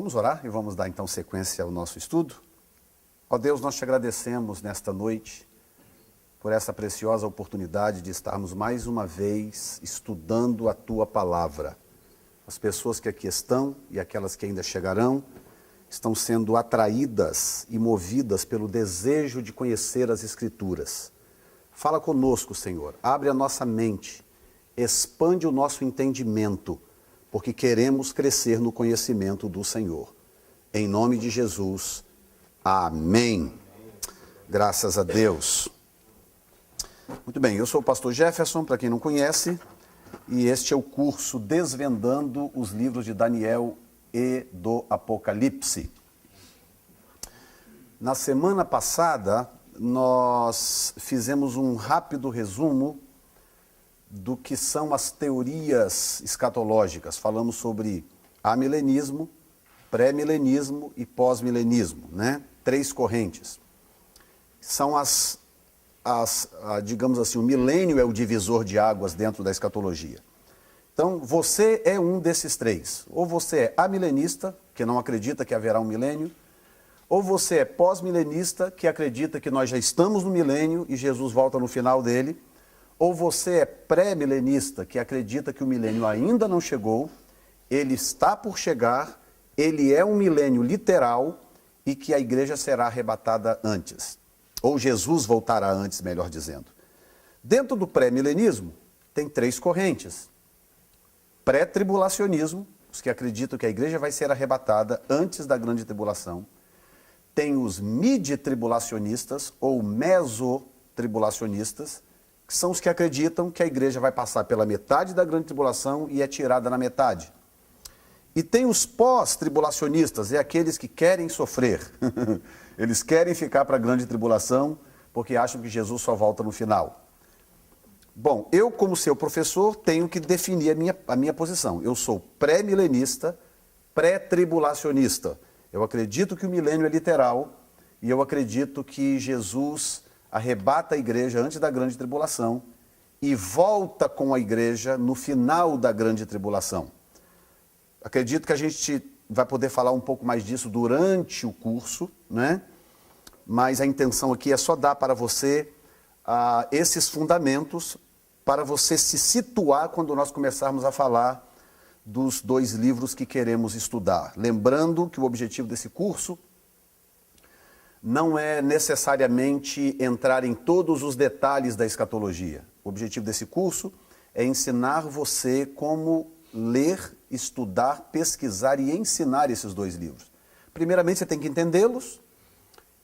Vamos orar e vamos dar então sequência ao nosso estudo. Ó Deus, nós te agradecemos nesta noite por essa preciosa oportunidade de estarmos mais uma vez estudando a Tua Palavra. As pessoas que aqui estão e aquelas que ainda chegarão estão sendo atraídas e movidas pelo desejo de conhecer as Escrituras. Fala conosco, Senhor, abre a nossa mente, expande o nosso entendimento, porque queremos crescer no conhecimento do Senhor. Em nome de Jesus, amém. Graças a Deus. Muito bem, eu sou o pastor Jefferson, para quem não conhece, e este é o curso Desvendando os livros de Daniel e do Apocalipse. Na semana passada, nós fizemos um rápido resumo do que são as teorias escatológicas. Falamos sobre amilenismo, pré-milenismo e pós-milenismo, né? 3 correntes. São digamos assim, o milênio é o divisor de águas dentro da escatologia. Então, você é um desses 3. Ou você é amilenista, que não acredita que haverá um milênio, ou você é pós-milenista, que acredita que nós já estamos no milênio e Jesus volta no final dele, ou você é pré-milenista, que acredita que o milênio ainda não chegou, ele está por chegar, ele é um milênio literal e que a igreja será arrebatada antes. Ou Jesus voltará antes, melhor dizendo. Dentro do pré-milenismo, tem 3 correntes. Pré-tribulacionismo, os que acreditam que a igreja vai ser arrebatada antes da grande tribulação. Tem os midi-tribulacionistas ou mesotribulacionistas, que são os que acreditam que a igreja vai passar pela metade da grande tribulação e é tirada na metade. E tem os pós-tribulacionistas, é aqueles que querem sofrer. Eles querem ficar para a grande tribulação porque acham que Jesus só volta no final. Bom, eu como seu professor tenho que definir a minha posição. Eu sou pré-milenista, pré-tribulacionista. Eu acredito que o milênio é literal e eu acredito que Jesus arrebata a igreja antes da grande tribulação e volta com a igreja no final da grande tribulação. Acredito que a gente vai poder falar um pouco mais disso durante o curso, né? Mas a intenção aqui é só dar para você esses fundamentos para você se situar quando nós começarmos a falar dos 2 livros que queremos estudar. Lembrando que o objetivo desse curso não é necessariamente entrar em todos os detalhes da escatologia. O objetivo desse curso é ensinar você como ler, estudar, pesquisar e ensinar esses 2 livros. Primeiramente, você tem que entendê-los.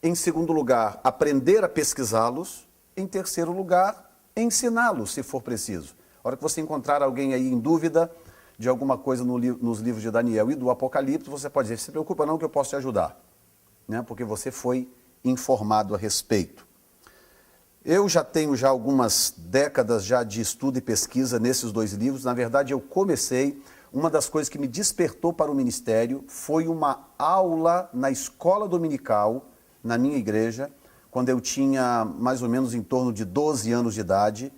Em segundo lugar, aprender a pesquisá-los. Em terceiro lugar, ensiná-los, se for preciso. A hora que você encontrar alguém aí em dúvida de alguma coisa nos livros de Daniel e do Apocalipse, você pode dizer, se preocupa não que eu posso te ajudar, né? Porque você foi informado a respeito. Eu já tenho algumas décadas já de estudo e pesquisa nesses 2 livros. Na verdade, eu comecei, uma das coisas que me despertou para o ministério foi uma aula na escola dominical, na minha igreja, quando eu tinha mais ou menos em torno de 12 anos de idade.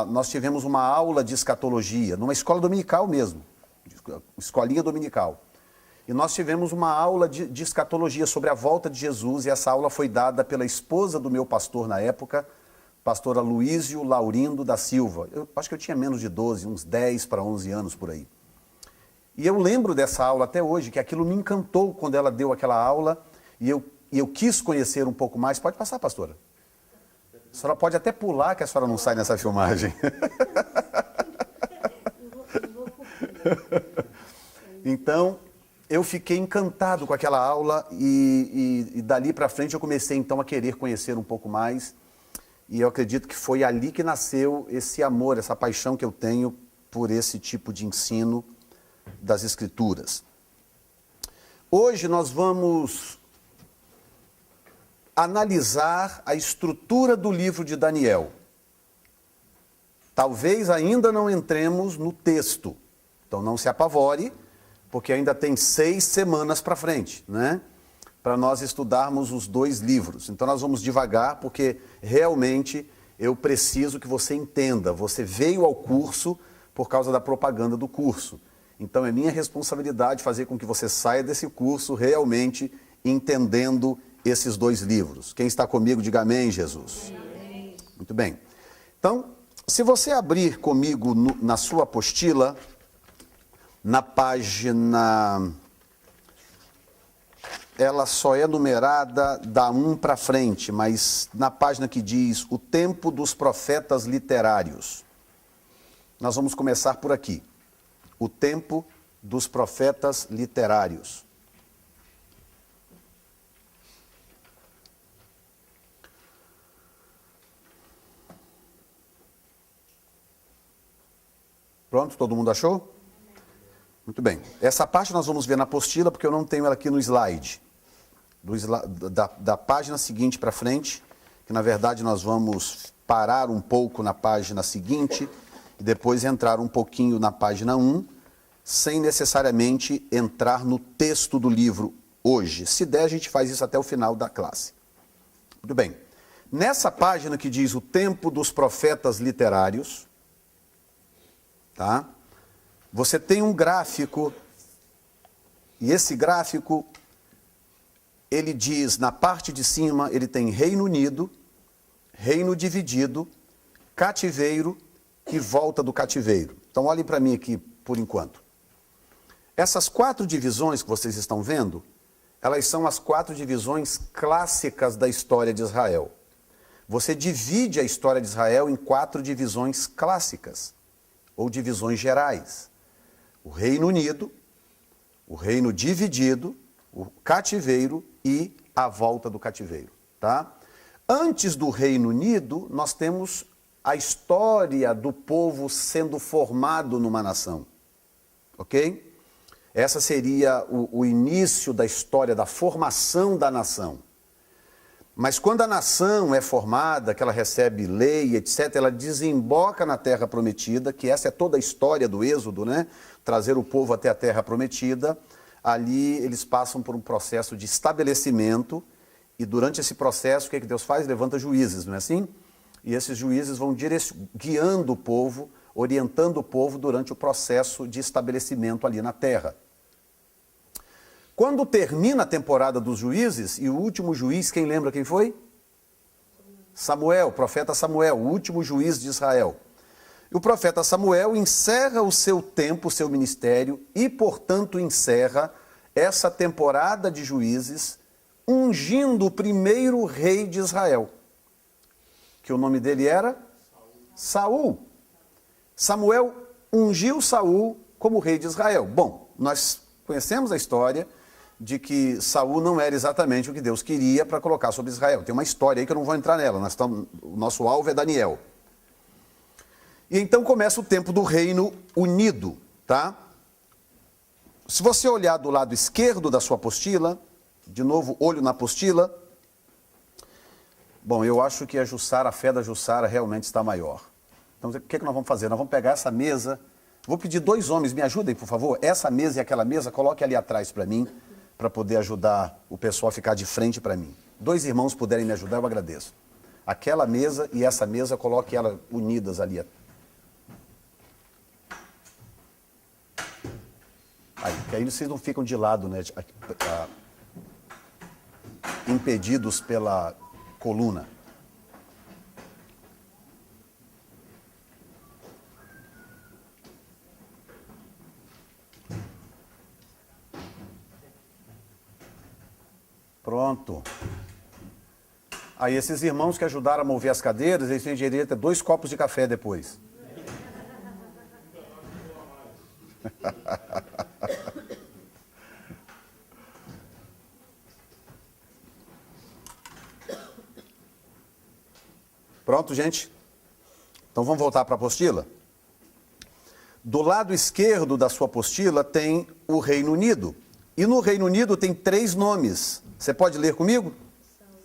Nós tivemos uma aula de escatologia, numa escola dominical mesmo, escolinha dominical. E nós tivemos uma aula de escatologia sobre a volta de Jesus, e essa aula foi dada pela esposa do meu pastor na época, pastora Luísio Laurindo da Silva. Eu acho que eu tinha menos de 12, uns 10 para 11 anos por aí. E eu lembro dessa aula até hoje, que aquilo me encantou quando ela deu aquela aula, e eu quis conhecer um pouco mais. Pode passar, pastora? A senhora pode até pular, que a senhora não sai nessa filmagem. Então, eu fiquei encantado com aquela aula e dali para frente eu comecei então a querer conhecer um pouco mais. E eu acredito que foi ali que nasceu esse amor, essa paixão que eu tenho por esse tipo de ensino das Escrituras. Hoje nós vamos analisar a estrutura do livro de Daniel. Talvez ainda não entremos no texto, então não se apavore, porque ainda tem 6 semanas para frente, né? Para nós estudarmos os 2 livros. Então nós vamos devagar, porque realmente eu preciso que você entenda. Você veio ao curso por causa da propaganda do curso. Então é minha responsabilidade fazer com que você saia desse curso realmente entendendo esses dois livros. Quem está comigo, diga amém, Jesus. Amém. Muito bem. Então, se você abrir comigo na sua apostila, na página... Ela só é numerada da 1 para frente, mas na página que diz o tempo dos profetas literários. Nós vamos começar por aqui. O tempo dos profetas literários. Pronto? Todo mundo achou? Muito bem. Essa parte nós vamos ver na apostila, porque eu não tenho ela aqui no slide. Da página seguinte para frente, que na verdade nós vamos parar um pouco na página seguinte e depois entrar um pouquinho na página 1, sem necessariamente entrar no texto do livro hoje. Se der, a gente faz isso até o final da classe. Muito bem. Nessa página que diz o tempo dos profetas literários, tá? Você tem um gráfico, e esse gráfico, ele diz, na parte de cima, ele tem Reino Unido, Reino Dividido, Cativeiro e Volta do Cativeiro. Então, olhem para mim aqui, por enquanto. Essas 4 divisões que vocês estão vendo, elas são as 4 divisões clássicas da história de Israel. Você divide a história de Israel em 4 divisões clássicas, ou divisões gerais. O Reino Unido, o Reino Dividido, o Cativeiro e a Volta do Cativeiro, tá? Antes do Reino Unido, nós temos a história do povo sendo formado numa nação, ok? Essa seria o início da história da formação da nação. Mas quando a nação é formada, que ela recebe lei, etc., ela desemboca na terra prometida, que essa é toda a história do Êxodo, né? Trazer o povo até a terra prometida. Ali eles passam por um processo de estabelecimento e durante esse processo o que Deus faz? Levanta juízes, não é assim? E esses juízes vão guiando o povo, orientando o povo durante o processo de estabelecimento ali na terra. Quando termina a temporada dos juízes, e o último juiz, quem lembra quem foi? Samuel, o profeta Samuel, o último juiz de Israel. E o profeta Samuel encerra o seu tempo, o seu ministério, e, portanto, encerra essa temporada de juízes, ungindo o primeiro rei de Israel, que o nome dele era Saul. Samuel ungiu Saul como rei de Israel. Bom, nós conhecemos a história de que Saul não era exatamente o que Deus queria para colocar sobre Israel. Tem uma história aí que eu não vou entrar nela, o nosso alvo é Daniel. E então começa o tempo do Reino Unido, tá? Se você olhar do lado esquerdo da sua apostila, de novo, olho na apostila, bom, eu acho que a fé da Jussara realmente está maior. Então, o que nós vamos fazer? Nós vamos pegar essa mesa, vou pedir 2 homens, me ajudem, por favor, essa mesa e aquela mesa, coloque ali atrás para mim, para poder ajudar o pessoal a ficar de frente para mim. 2 irmãos puderem me ajudar, eu agradeço. Aquela mesa e essa mesa, coloque elas unidas ali. Que aí vocês não ficam de lado, né? Impedidos pela coluna. Pronto. Aí esses irmãos que ajudaram a mover as cadeiras, eles têm direito a 2 copos de café depois. Pronto, gente? Então vamos voltar para a apostila? Do lado esquerdo da sua apostila tem o Reino Unido. E no Reino Unido tem 3 nomes. Você pode ler comigo?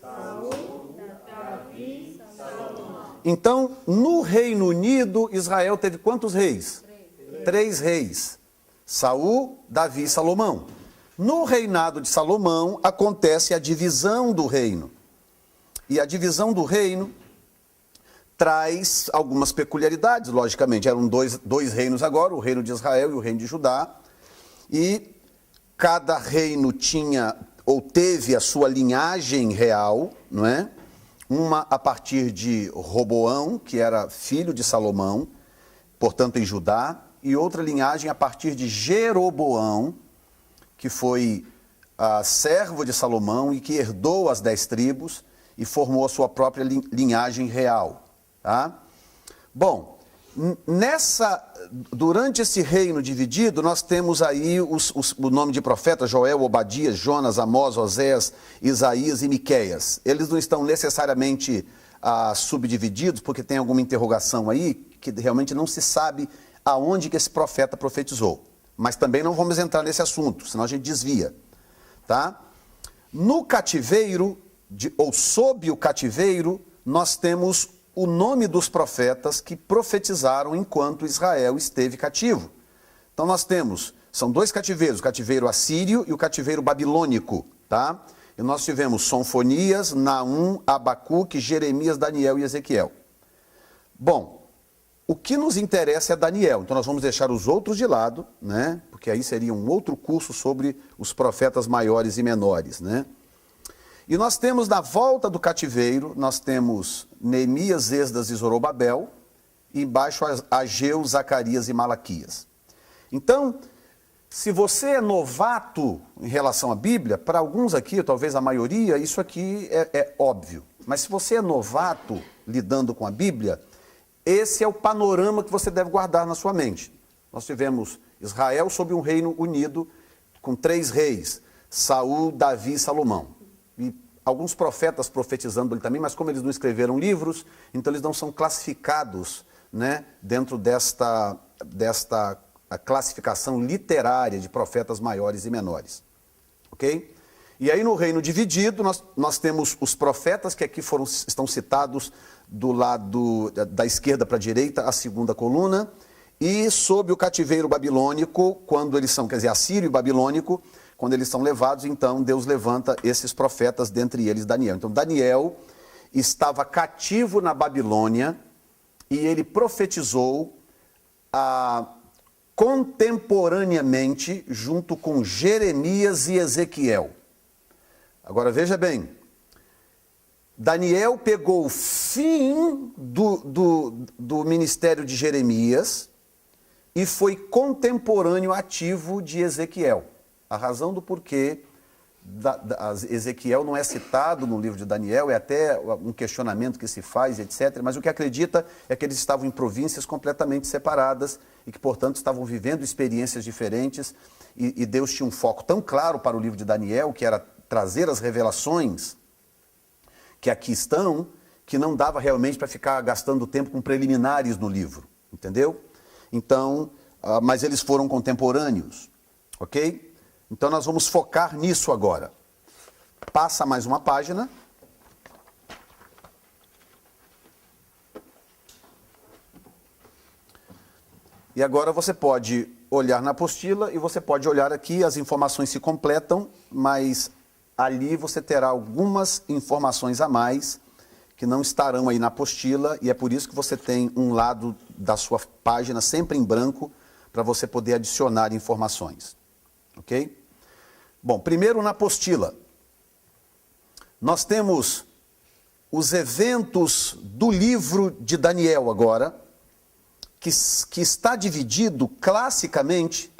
Saul, Davi, Salomão. Então, no Reino Unido, Israel teve quantos reis? 3 reis. Saul, Davi e Salomão. No reinado de Salomão, acontece a divisão do reino. E a divisão do reino traz algumas peculiaridades, logicamente. Eram dois reinos agora, o reino de Israel e o reino de Judá. E cada reino tinha ou teve a sua linhagem real, não é? Uma a partir de Roboão, que era filho de Salomão, portanto em Judá, e outra linhagem a partir de Jeroboão, que foi servo de Salomão e que herdou as 10 tribos e formou a sua própria linhagem real. Tá? Bom, durante esse reino dividido, nós temos aí o nome de profetas: Joel, Obadias, Jonas, Amós, Oséias, Isaías e Miqueias. Eles não estão necessariamente subdivididos, porque tem alguma interrogação aí, que realmente não se sabe aonde que esse profeta profetizou. Mas também não vamos entrar nesse assunto, senão a gente desvia. Tá? No cativeiro, ou sob o cativeiro, nós temos o nome dos profetas que profetizaram enquanto Israel esteve cativo. Então nós temos, são 2 cativeiros, o cativeiro assírio e o cativeiro babilônico. Tá? E nós tivemos Sonfonias, Naum, Abacuque, Jeremias, Daniel e Ezequiel. Bom, o que nos interessa é Daniel, então nós vamos deixar os outros de lado, né? Porque aí seria um outro curso sobre os profetas maiores e menores, né? E nós temos, na volta do cativeiro, nós temos Neemias, Esdras e Zorobabel, e embaixo Ageu, Zacarias e Malaquias. Então, se você é novato em relação à Bíblia, para alguns aqui, talvez a maioria, isso aqui é óbvio. Mas se você é novato lidando com a Bíblia, esse é o panorama que você deve guardar na sua mente. Nós tivemos Israel sob um reino unido, com 3 reis: Saul, Davi e Salomão. E alguns profetas profetizando ali também, mas como eles não escreveram livros, então eles não são classificados, né, dentro desta classificação literária de profetas maiores e menores. Ok? E aí no reino dividido, nós temos os profetas que aqui estão citados do lado da esquerda para a direita, a segunda coluna, e sob o cativeiro babilônico, quando eles são, quer dizer, assírio e babilônico, quando eles são levados, então Deus levanta esses profetas, dentre eles Daniel. Então Daniel estava cativo na Babilônia e ele profetizou contemporaneamente junto com Jeremias e Ezequiel. Agora veja bem, Daniel pegou o fim do ministério de Jeremias e foi contemporâneo ativo de Ezequiel. A razão do porquê Ezequiel não é citado no livro de Daniel é até um questionamento que se faz, etc. Mas o que acredita é que eles estavam em províncias completamente separadas e que, portanto, estavam vivendo experiências diferentes e Deus tinha um foco tão claro para o livro de Daniel, que era trazer as revelações que aqui estão, que não dava realmente para ficar gastando tempo com preliminares no livro, entendeu? Então, mas eles foram contemporâneos, ok? Então nós vamos focar nisso agora. Passa mais uma página. E agora você pode olhar na apostila e você pode olhar aqui, as informações se completam, mas ali você terá algumas informações a mais que não estarão aí na apostila, e é por isso que você tem um lado da sua página sempre em branco para você poder adicionar informações. Ok? Bom, primeiro na apostila, nós temos os eventos do livro de Daniel agora, que está dividido classicamente,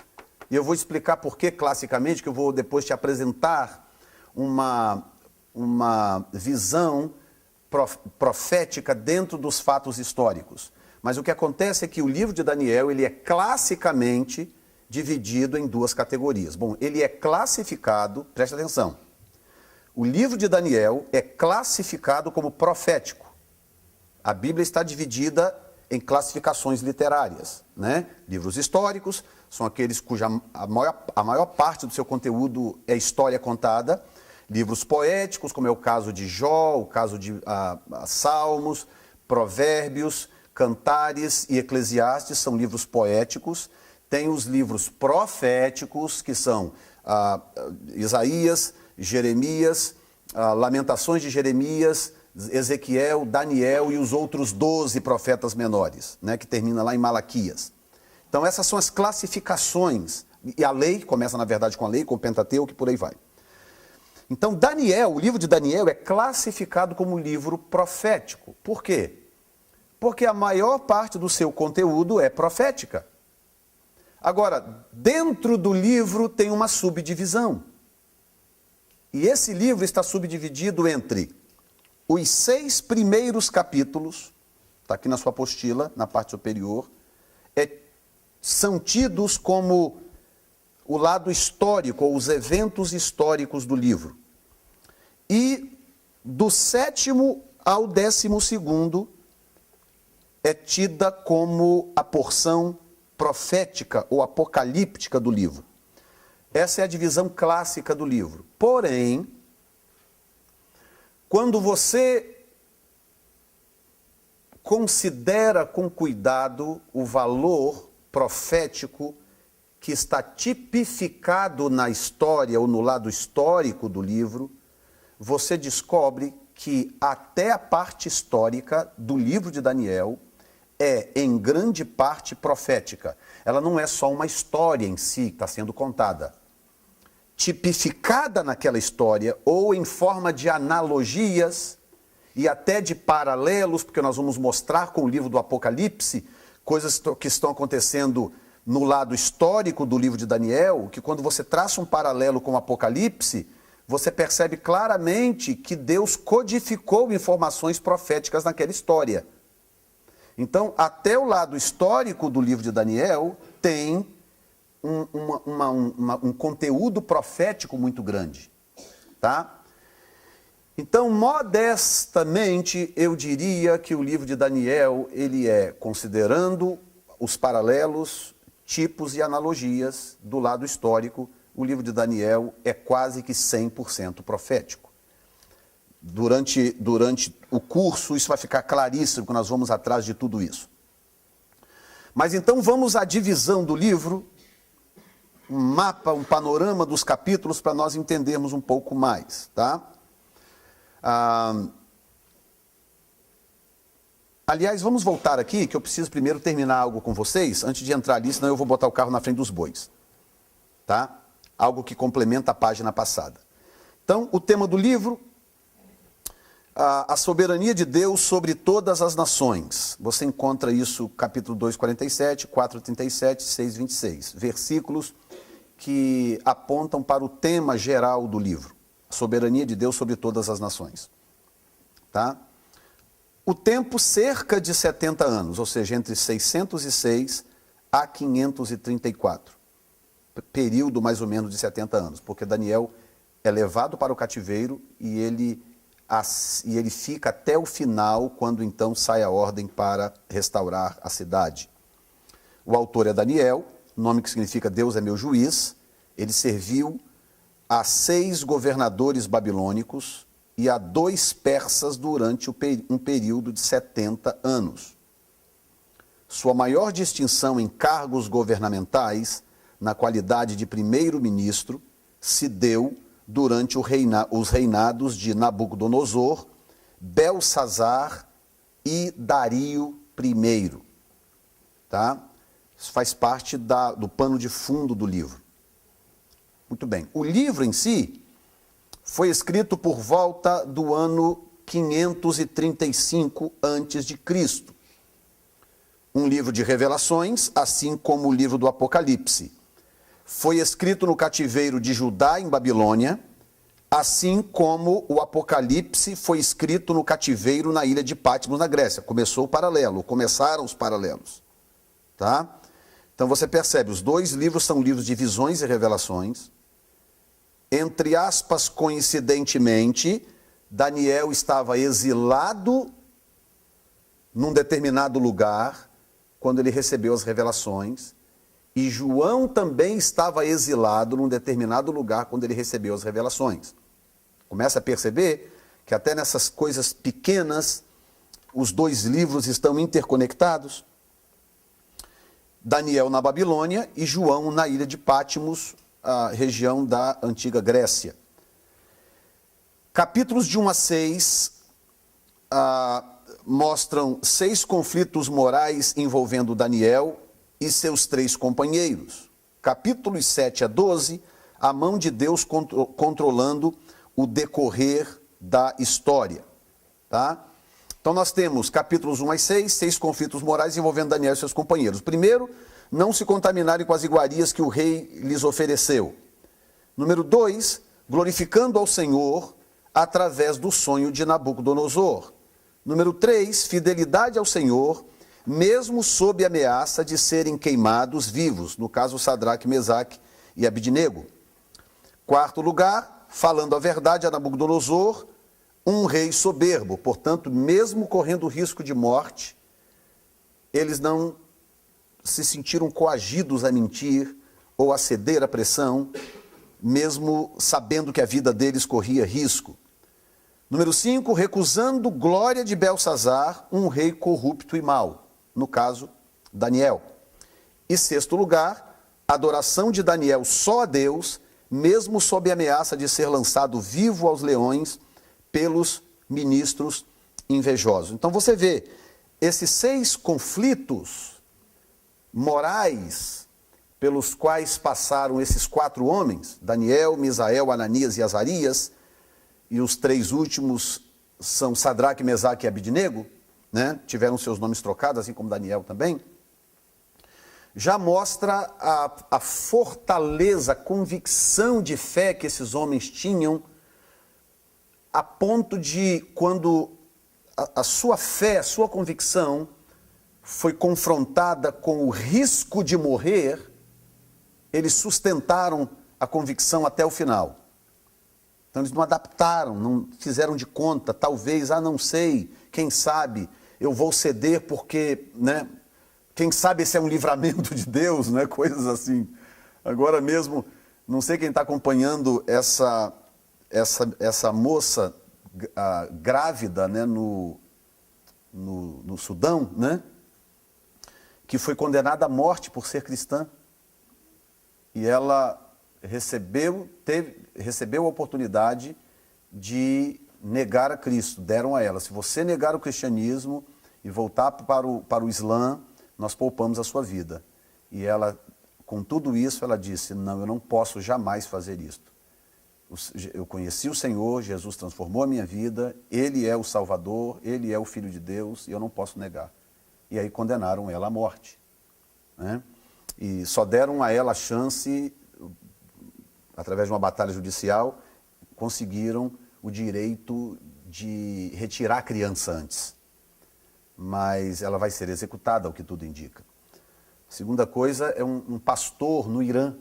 e eu vou explicar por que classicamente, que eu vou depois te apresentar uma visão profética dentro dos fatos históricos. Mas o que acontece é que o livro de Daniel, ele é classicamente dividido em 2 categorias. Bom, ele é classificado, preste atenção, o livro de Daniel é classificado como profético. A Bíblia está dividida em classificações literárias, né? Livros históricos são aqueles cuja a maior parte do seu conteúdo é história contada. Livros poéticos, como é o caso de Jó, o caso de Salmos, Provérbios, Cantares e Eclesiastes, são livros poéticos. Tem os livros proféticos, que são Isaías, Jeremias, Lamentações de Jeremias, Ezequiel, Daniel e os outros 12 profetas menores, né, que termina lá em Malaquias. Então essas são as classificações E a lei, começa na verdade com a lei, com o Pentateuco e por aí vai. Então Daniel, o livro de Daniel é classificado como livro profético. Por quê? Porque a maior parte do seu conteúdo é profética. Agora, dentro do livro tem uma subdivisão. E esse livro está subdividido entre os 6 primeiros capítulos, está aqui na sua apostila, na parte superior, são tidos como o lado histórico, ou os eventos históricos do livro. E do 7º ao 12º é tida como a porção profética ou apocalíptica do livro. Essa é a divisão clássica do livro. Porém, quando você considera com cuidado o valor profético que está tipificado na história ou no lado histórico do livro, você descobre que até a parte histórica do livro de Daniel é, em grande parte, profética. Ela não é só uma história em si que está sendo contada. Tipificada naquela história, ou em forma de analogias e até de paralelos, porque nós vamos mostrar com o livro do Apocalipse coisas que estão acontecendo no lado histórico do livro de Daniel, que quando você traça um paralelo com o Apocalipse, você percebe claramente que Deus codificou informações proféticas naquela história. Então, até o lado histórico do livro de Daniel tem um conteúdo profético muito grande, tá? Então, modestamente, eu diria que o livro de Daniel, ele é, considerando os paralelos, tipos e analogias do lado histórico, o livro de Daniel é quase que 100% profético. Durante o curso, isso vai ficar claríssimo, que nós vamos atrás de tudo isso. Mas então vamos à divisão do livro, um mapa, um panorama dos capítulos para nós entendermos um pouco mais, tá? Aliás, vamos voltar aqui, que eu preciso primeiro terminar algo com vocês, antes de entrar ali, senão eu vou botar o carro na frente dos bois, tá? Algo que complementa a página passada. Então, o tema do livro, a soberania de Deus sobre todas as nações. Você encontra isso capítulo 2, 47, 4, 37, 6, 26. Versículos que apontam para o tema geral do livro. A soberania de Deus sobre todas as nações. Tá? O tempo cerca de 70 anos, ou seja, entre 606 a 534. Período mais ou menos de 70 anos, porque Daniel é levado para o cativeiro e ele fica até o final, quando então sai a ordem para restaurar a cidade. O autor é Daniel, nome que significa Deus é meu juiz. Ele serviu a 6 governadores babilônicos e a 2 persas durante um período de 70 anos. Sua maior distinção em cargos governamentais, na qualidade de primeiro-ministro, se deu durante os reinados de Nabucodonosor, Belsazar e Dario I. Tá? Isso faz parte do pano de fundo do livro. Muito bem. O livro em si foi escrito por volta do ano 535 a.C. Um livro de revelações, assim como o livro do Apocalipse. Foi escrito no cativeiro de Judá, em Babilônia, assim como o Apocalipse foi escrito no cativeiro na ilha de Patmos, na Grécia. Começaram os paralelos. Tá? Então você percebe, os 2 livros são livros de visões e revelações. Entre aspas, coincidentemente, Daniel estava exilado num determinado lugar, quando ele recebeu as revelações, e João também estava exilado num determinado lugar quando ele recebeu as revelações. Começa a perceber que até nessas coisas pequenas, os 2 livros estão interconectados. Daniel na Babilônia e João na ilha de Patmos, a região da antiga Grécia. Capítulos de 1 a 6 mostram 6 conflitos morais envolvendo Daniel e seus 3 companheiros. capítulos 7 a 12, a mão de Deus controlando o decorrer da história. Tá? Então nós temos capítulos 1 a 6 conflitos morais envolvendo Daniel e seus companheiros. Primeiro, não se contaminarem com as iguarias que o rei lhes ofereceu. Número 2, glorificando ao Senhor através do sonho de Nabucodonosor. Número 3, fidelidade ao Senhor, mesmo sob ameaça de serem queimados vivos, no caso Sadraque, Mesaque e Abidnego. Quarto lugar, falando a verdade a Nabucodonosor, um rei soberbo, portanto, mesmo correndo risco de morte, eles não se sentiram coagidos a mentir ou a ceder à pressão, mesmo sabendo que a vida deles corria risco. Número 5, recusando glória de Belsazar, um rei corrupto e mau, no caso, Daniel. E sexto lugar, adoração de Daniel só a Deus, mesmo sob ameaça de ser lançado vivo aos leões pelos ministros invejosos. Então você vê, esses 6 conflitos morais pelos quais passaram esses 4 homens, Daniel, Misael, Ananias e Azarias, e os 3 últimos são Sadraque, Mesaque e Abidnego, né? Tiveram seus nomes trocados, assim como Daniel também, já mostra a fortaleza, a convicção de fé que esses homens tinham, a ponto de, quando a sua fé, a sua convicção foi confrontada com o risco de morrer, eles sustentaram a convicção até o final. Então eles não adaptaram, não fizeram de conta, talvez, não sei, quem sabe, eu vou ceder porque, né, quem sabe esse é um livramento de Deus, né, coisas assim. Agora mesmo, não sei quem está acompanhando essa moça grávida, né, no Sudão, né, que foi condenada à morte por ser cristã. E ela recebeu a oportunidade de negar a Cristo. Deram a ela: se você negar o cristianismo e voltar para o Islã, nós poupamos a sua vida. E ela, com tudo isso, ela disse: não, eu não posso jamais fazer isto. Eu conheci o Senhor, Jesus transformou a minha vida, Ele é o Salvador, Ele é o Filho de Deus, e eu não posso negar. E aí condenaram ela à morte, né? E só deram a ela a chance, através de uma batalha judicial, conseguiram o direito de retirar a criança antes. Mas ela vai ser executada, ao que tudo indica. Segunda coisa é um pastor no Irã,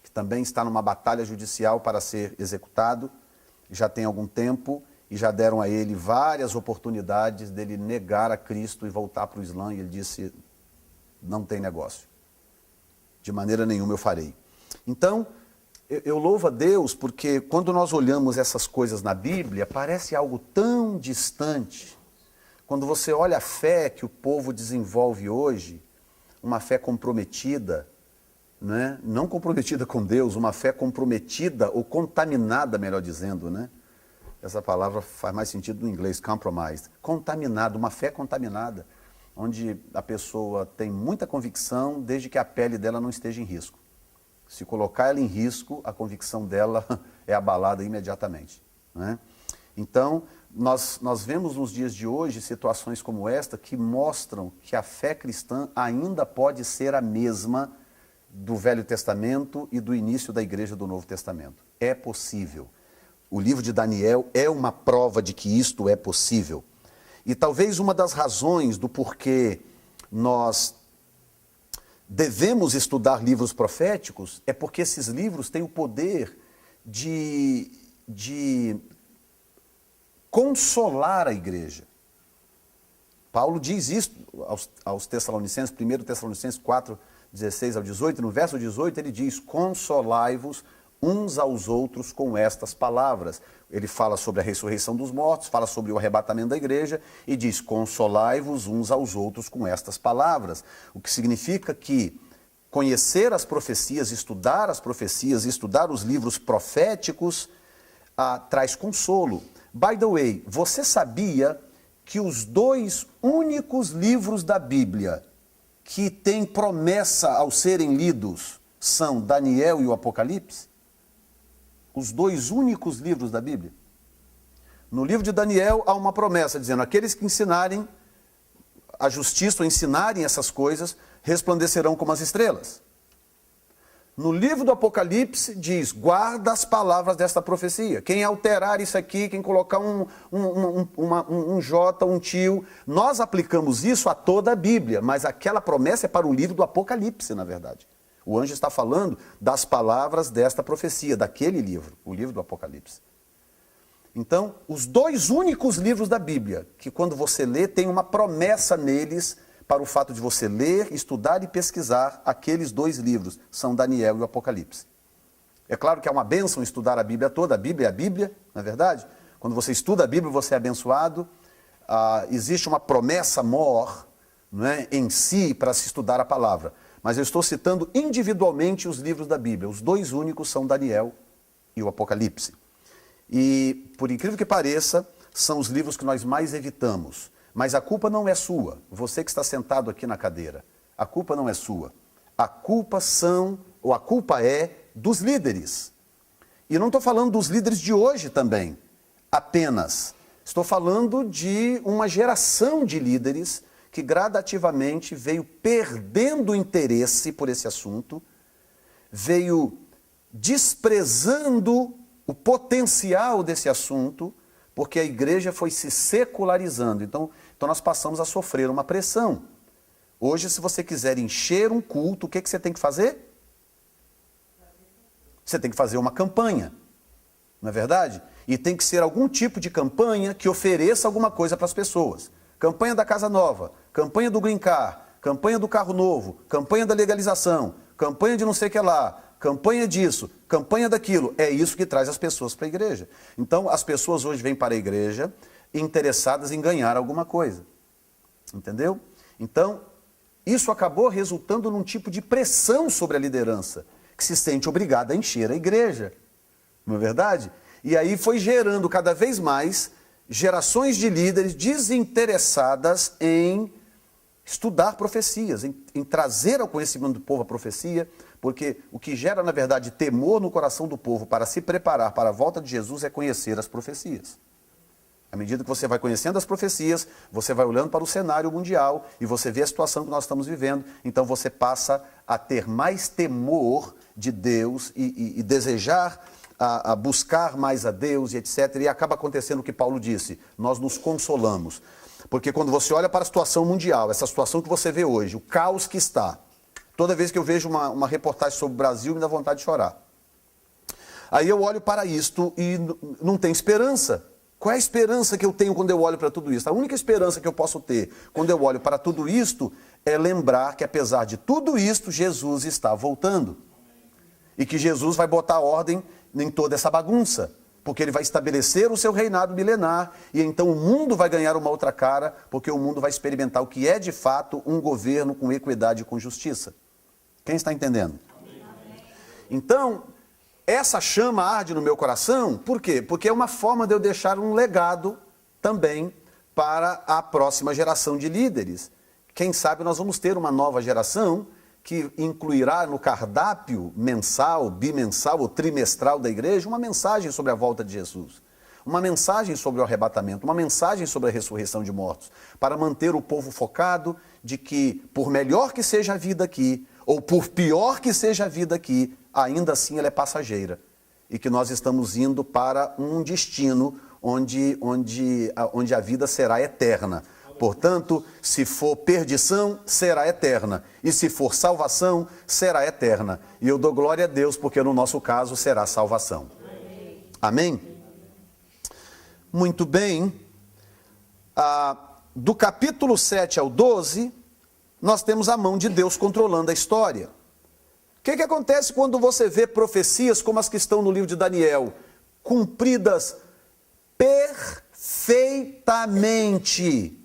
que também está numa batalha judicial para ser executado, já tem algum tempo, e já deram a ele várias oportunidades dele negar a Cristo e voltar para o Islã, e ele disse: não tem negócio, de maneira nenhuma eu farei. Então, eu louvo a Deus porque quando nós olhamos essas coisas na Bíblia, parece algo tão distante. Quando você olha a fé que o povo desenvolve hoje, uma fé comprometida, né? Não comprometida com Deus, uma fé comprometida ou contaminada, melhor dizendo, né? Essa palavra faz mais sentido no inglês, compromised. Contaminada, uma fé contaminada, onde a pessoa tem muita convicção desde que a pele dela não esteja em risco. Se colocar ela em risco, a convicção dela é abalada imediatamente, né? Então, nós vemos nos dias de hoje situações como esta que mostram que a fé cristã ainda pode ser a mesma do Velho Testamento e do início da igreja do Novo Testamento. É possível. O livro de Daniel é uma prova de que isto é possível. E talvez uma das razões do porquê nós devemos estudar livros proféticos é porque esses livros têm o poder de consolar a igreja. Paulo diz isso aos Tessalonicenses, 1 Tessalonicenses 4, 16 ao 18, no verso 18 ele diz: consolai-vos uns aos outros com estas palavras. Ele fala sobre a ressurreição dos mortos, fala sobre o arrebatamento da igreja e diz: consolai-vos uns aos outros com estas palavras. O que significa que conhecer as profecias, estudar os livros proféticos traz consolo. By the way, você sabia que os 2 únicos livros da Bíblia que têm promessa ao serem lidos são Daniel e o Apocalipse? Os dois únicos livros da Bíblia. No livro de Daniel há uma promessa dizendo: aqueles que ensinarem a justiça ou ensinarem essas coisas resplandecerão como as estrelas. No livro do Apocalipse diz: guarda as palavras desta profecia. Quem alterar isso aqui, quem colocar um J, um tio, nós aplicamos isso a toda a Bíblia, mas aquela promessa é para o livro do Apocalipse, na verdade. O anjo está falando das palavras desta profecia, daquele livro, o livro do Apocalipse. Então, os dois únicos livros da Bíblia, que quando você lê, tem uma promessa neles para o fato de você ler, estudar e pesquisar aqueles dois livros, são Daniel e o Apocalipse. É claro que é uma bênção estudar a Bíblia toda, a Bíblia é a Bíblia, não é verdade? Quando você estuda a Bíblia, você é abençoado. Existe uma promessa maior, não é, em si para se estudar a palavra. Mas eu estou citando individualmente os livros da Bíblia. Os dois únicos são Daniel e o Apocalipse. E, por incrível que pareça, são os livros que nós mais evitamos. Mas a culpa não é sua, você que está sentado aqui na cadeira. A culpa não é sua. A culpa é dos líderes. E não estou falando dos líderes de hoje também, apenas. Estou falando de uma geração de líderes que gradativamente veio perdendo interesse por esse assunto, veio desprezando o potencial desse assunto, porque a igreja foi se secularizando. Então nós passamos a sofrer uma pressão. Hoje, se você quiser encher um culto, o que você tem que fazer? Você tem que fazer uma campanha, não é verdade? E tem que ser algum tipo de campanha que ofereça alguma coisa para as pessoas. Campanha da Casa Nova, campanha do Green Car, campanha do carro novo, campanha da legalização, campanha de não sei o que lá, campanha disso, campanha daquilo. É isso que traz as pessoas para a igreja. Então, as pessoas hoje vêm para a igreja interessadas em ganhar alguma coisa. Entendeu? Então, isso acabou resultando num tipo de pressão sobre a liderança, que se sente obrigada a encher a igreja. Não é verdade? E aí foi gerando cada vez mais gerações de líderes desinteressadas em estudar profecias, em trazer ao conhecimento do povo a profecia, porque o que gera, na verdade, temor no coração do povo para se preparar para a volta de Jesus é conhecer as profecias. À medida que você vai conhecendo as profecias, você vai olhando para o cenário mundial e você vê a situação que nós estamos vivendo, então você passa a ter mais temor de Deus e desejar a buscar mais a Deus e etc. E acaba acontecendo o que Paulo disse: nós nos consolamos. Porque quando você olha para a situação mundial, essa situação que você vê hoje, o caos que está, toda vez que eu vejo uma reportagem sobre o Brasil, me dá vontade de chorar. Aí eu olho para isto e não tem esperança. Qual é a esperança que eu tenho quando eu olho para tudo isso? A única esperança que eu posso ter quando eu olho para tudo isto é lembrar que, apesar de tudo isto, Jesus está voltando. E que Jesus vai botar ordem em toda essa bagunça, porque ele vai estabelecer o seu reinado milenar, e então o mundo vai ganhar uma outra cara, porque o mundo vai experimentar o que é de fato um governo com equidade e com justiça. Quem está entendendo? Então, essa chama arde no meu coração, por quê? Porque é uma forma de eu deixar um legado também para a próxima geração de líderes. Quem sabe nós vamos ter uma nova geração que incluirá no cardápio mensal, bimensal ou trimestral da igreja uma mensagem sobre a volta de Jesus, uma mensagem sobre o arrebatamento, uma mensagem sobre a ressurreição de mortos, para manter o povo focado de que, por melhor que seja a vida aqui, ou por pior que seja a vida aqui, ainda assim ela é passageira, e que nós estamos indo para um destino onde a vida será eterna. Portanto, se for perdição, será eterna. E se for salvação, será eterna. E eu dou glória a Deus, porque no nosso caso será salvação. Amém? Muito bem. Do capítulo 7 ao 12, nós temos a mão de Deus controlando a história. O que acontece quando você vê profecias como as que estão no livro de Daniel, cumpridas perfeitamente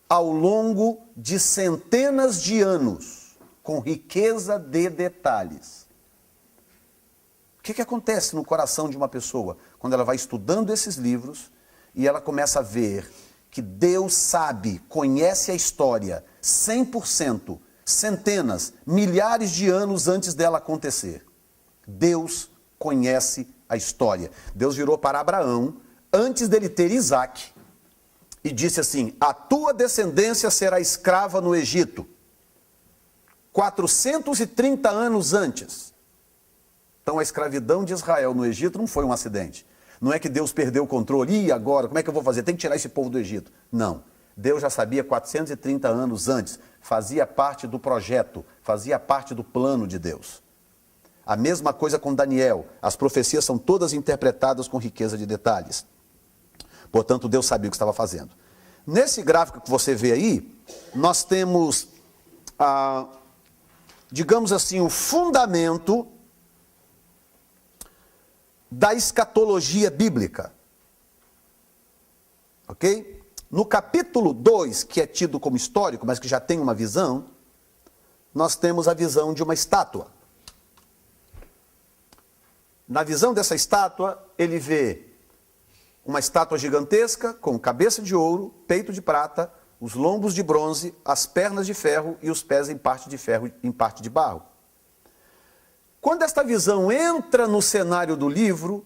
ao longo de centenas de anos, com riqueza de detalhes? O que acontece no coração de uma pessoa quando ela vai estudando esses livros e ela começa a ver que Deus sabe, conhece a história 100%, centenas, milhares de anos antes dela acontecer. Deus conhece a história. Deus virou para Abraão, antes dele ter Isaac, e disse assim: a tua descendência será escrava no Egito. 430 anos antes. Então a escravidão de Israel no Egito não foi um acidente. Não é que Deus perdeu o controle, e agora, como é que eu vou fazer? Tem que tirar esse povo do Egito. Não. Deus já sabia 430 anos antes, fazia parte do projeto, fazia parte do plano de Deus. A mesma coisa com Daniel, as profecias são todas interpretadas com riqueza de detalhes. Portanto, Deus sabia o que estava fazendo. Nesse gráfico que você vê aí, nós temos, digamos assim, o fundamento da escatologia bíblica. Ok? No capítulo 2, que é tido como histórico, mas que já tem uma visão, nós temos a visão de uma estátua. Na visão dessa estátua, ele vê uma estátua gigantesca com cabeça de ouro, peito de prata, os lombos de bronze, as pernas de ferro e os pés em parte de ferro e em parte de barro. Quando esta visão entra no cenário do livro,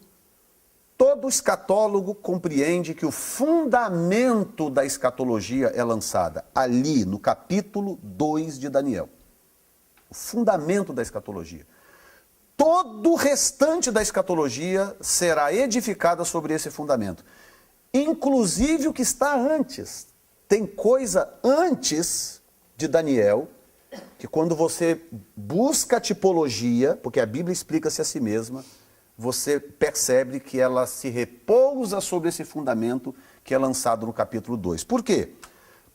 todo escatólogo compreende que o fundamento da escatologia é lançada ali no capítulo 2 de Daniel. O fundamento da escatologia. Todo o restante da escatologia será edificada sobre esse fundamento. Inclusive o que está antes. Tem coisa antes de Daniel, que quando você busca a tipologia, porque a Bíblia explica-se a si mesma, você percebe que ela se repousa sobre esse fundamento que é lançado no capítulo 2. Por quê?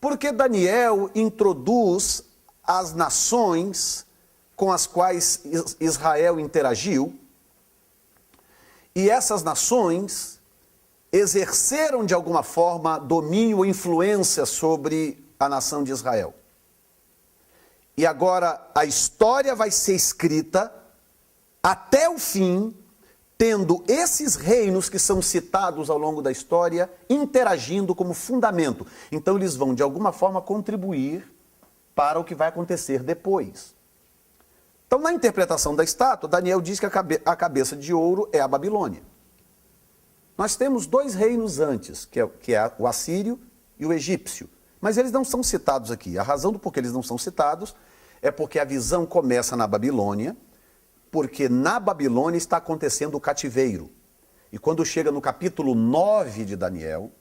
Porque Daniel introduz as nações com as quais Israel interagiu, e essas nações exerceram de alguma forma domínio ou influência sobre a nação de Israel. E agora a história vai ser escrita até o fim, tendo esses reinos que são citados ao longo da história interagindo como fundamento. Então eles vão de alguma forma contribuir para o que vai acontecer depois. Então na interpretação da estátua, Daniel diz que a cabeça de ouro é a Babilônia. Nós temos dois reinos antes, que é o assírio e o egípcio. Mas eles não são citados aqui. A razão do porquê eles não são citados é porque a visão começa na Babilônia, porque na Babilônia está acontecendo o cativeiro. E quando chega no capítulo 9 de Daniel,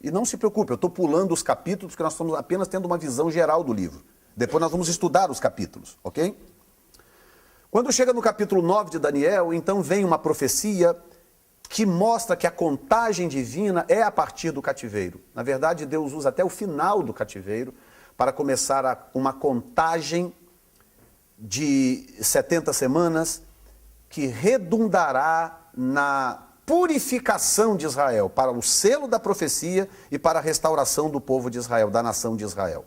e não se preocupe, eu estou pulando os capítulos, porque nós estamos apenas tendo uma visão geral do livro. Depois nós vamos estudar os capítulos, ok? Quando chega no capítulo 9 de Daniel, então vem uma profecia que mostra que a contagem divina é a partir do cativeiro. Na verdade, Deus usa até o final do cativeiro para começar uma contagem de 70 semanas que redundará na purificação de Israel, para o selo da profecia e para a restauração do povo de Israel, da nação de Israel.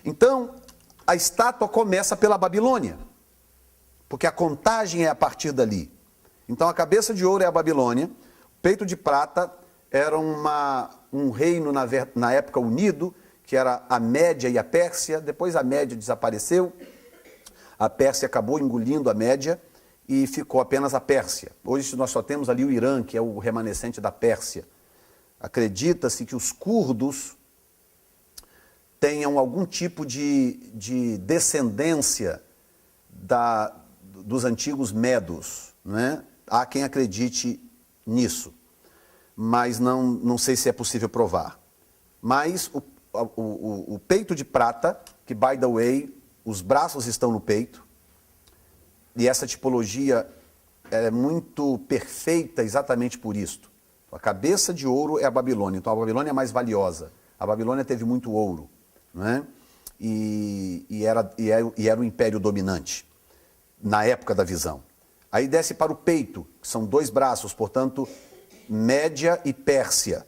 Então, a estátua começa pela Babilônia, porque a contagem é a partir dali. Então a cabeça de ouro é a Babilônia, o peito de prata era um reino na época unido, que era a Média e a Pérsia. Depois a Média desapareceu, a Pérsia acabou engolindo a Média e ficou apenas a Pérsia. Hoje nós só temos ali o Irã, que é o remanescente da Pérsia. Acredita-se que os curdos tenham algum tipo de descendência dos antigos medos, né? Há quem acredite nisso, mas não sei se é possível provar. Mas o peito de prata, que by the way, os braços estão no peito, e essa tipologia é muito perfeita exatamente por isto. A cabeça de ouro é a Babilônia, então a Babilônia é mais valiosa. A Babilônia teve muito ouro, né? e era o império dominante na época da visão. Aí desce para o peito, que são dois braços, portanto, Média e Pérsia,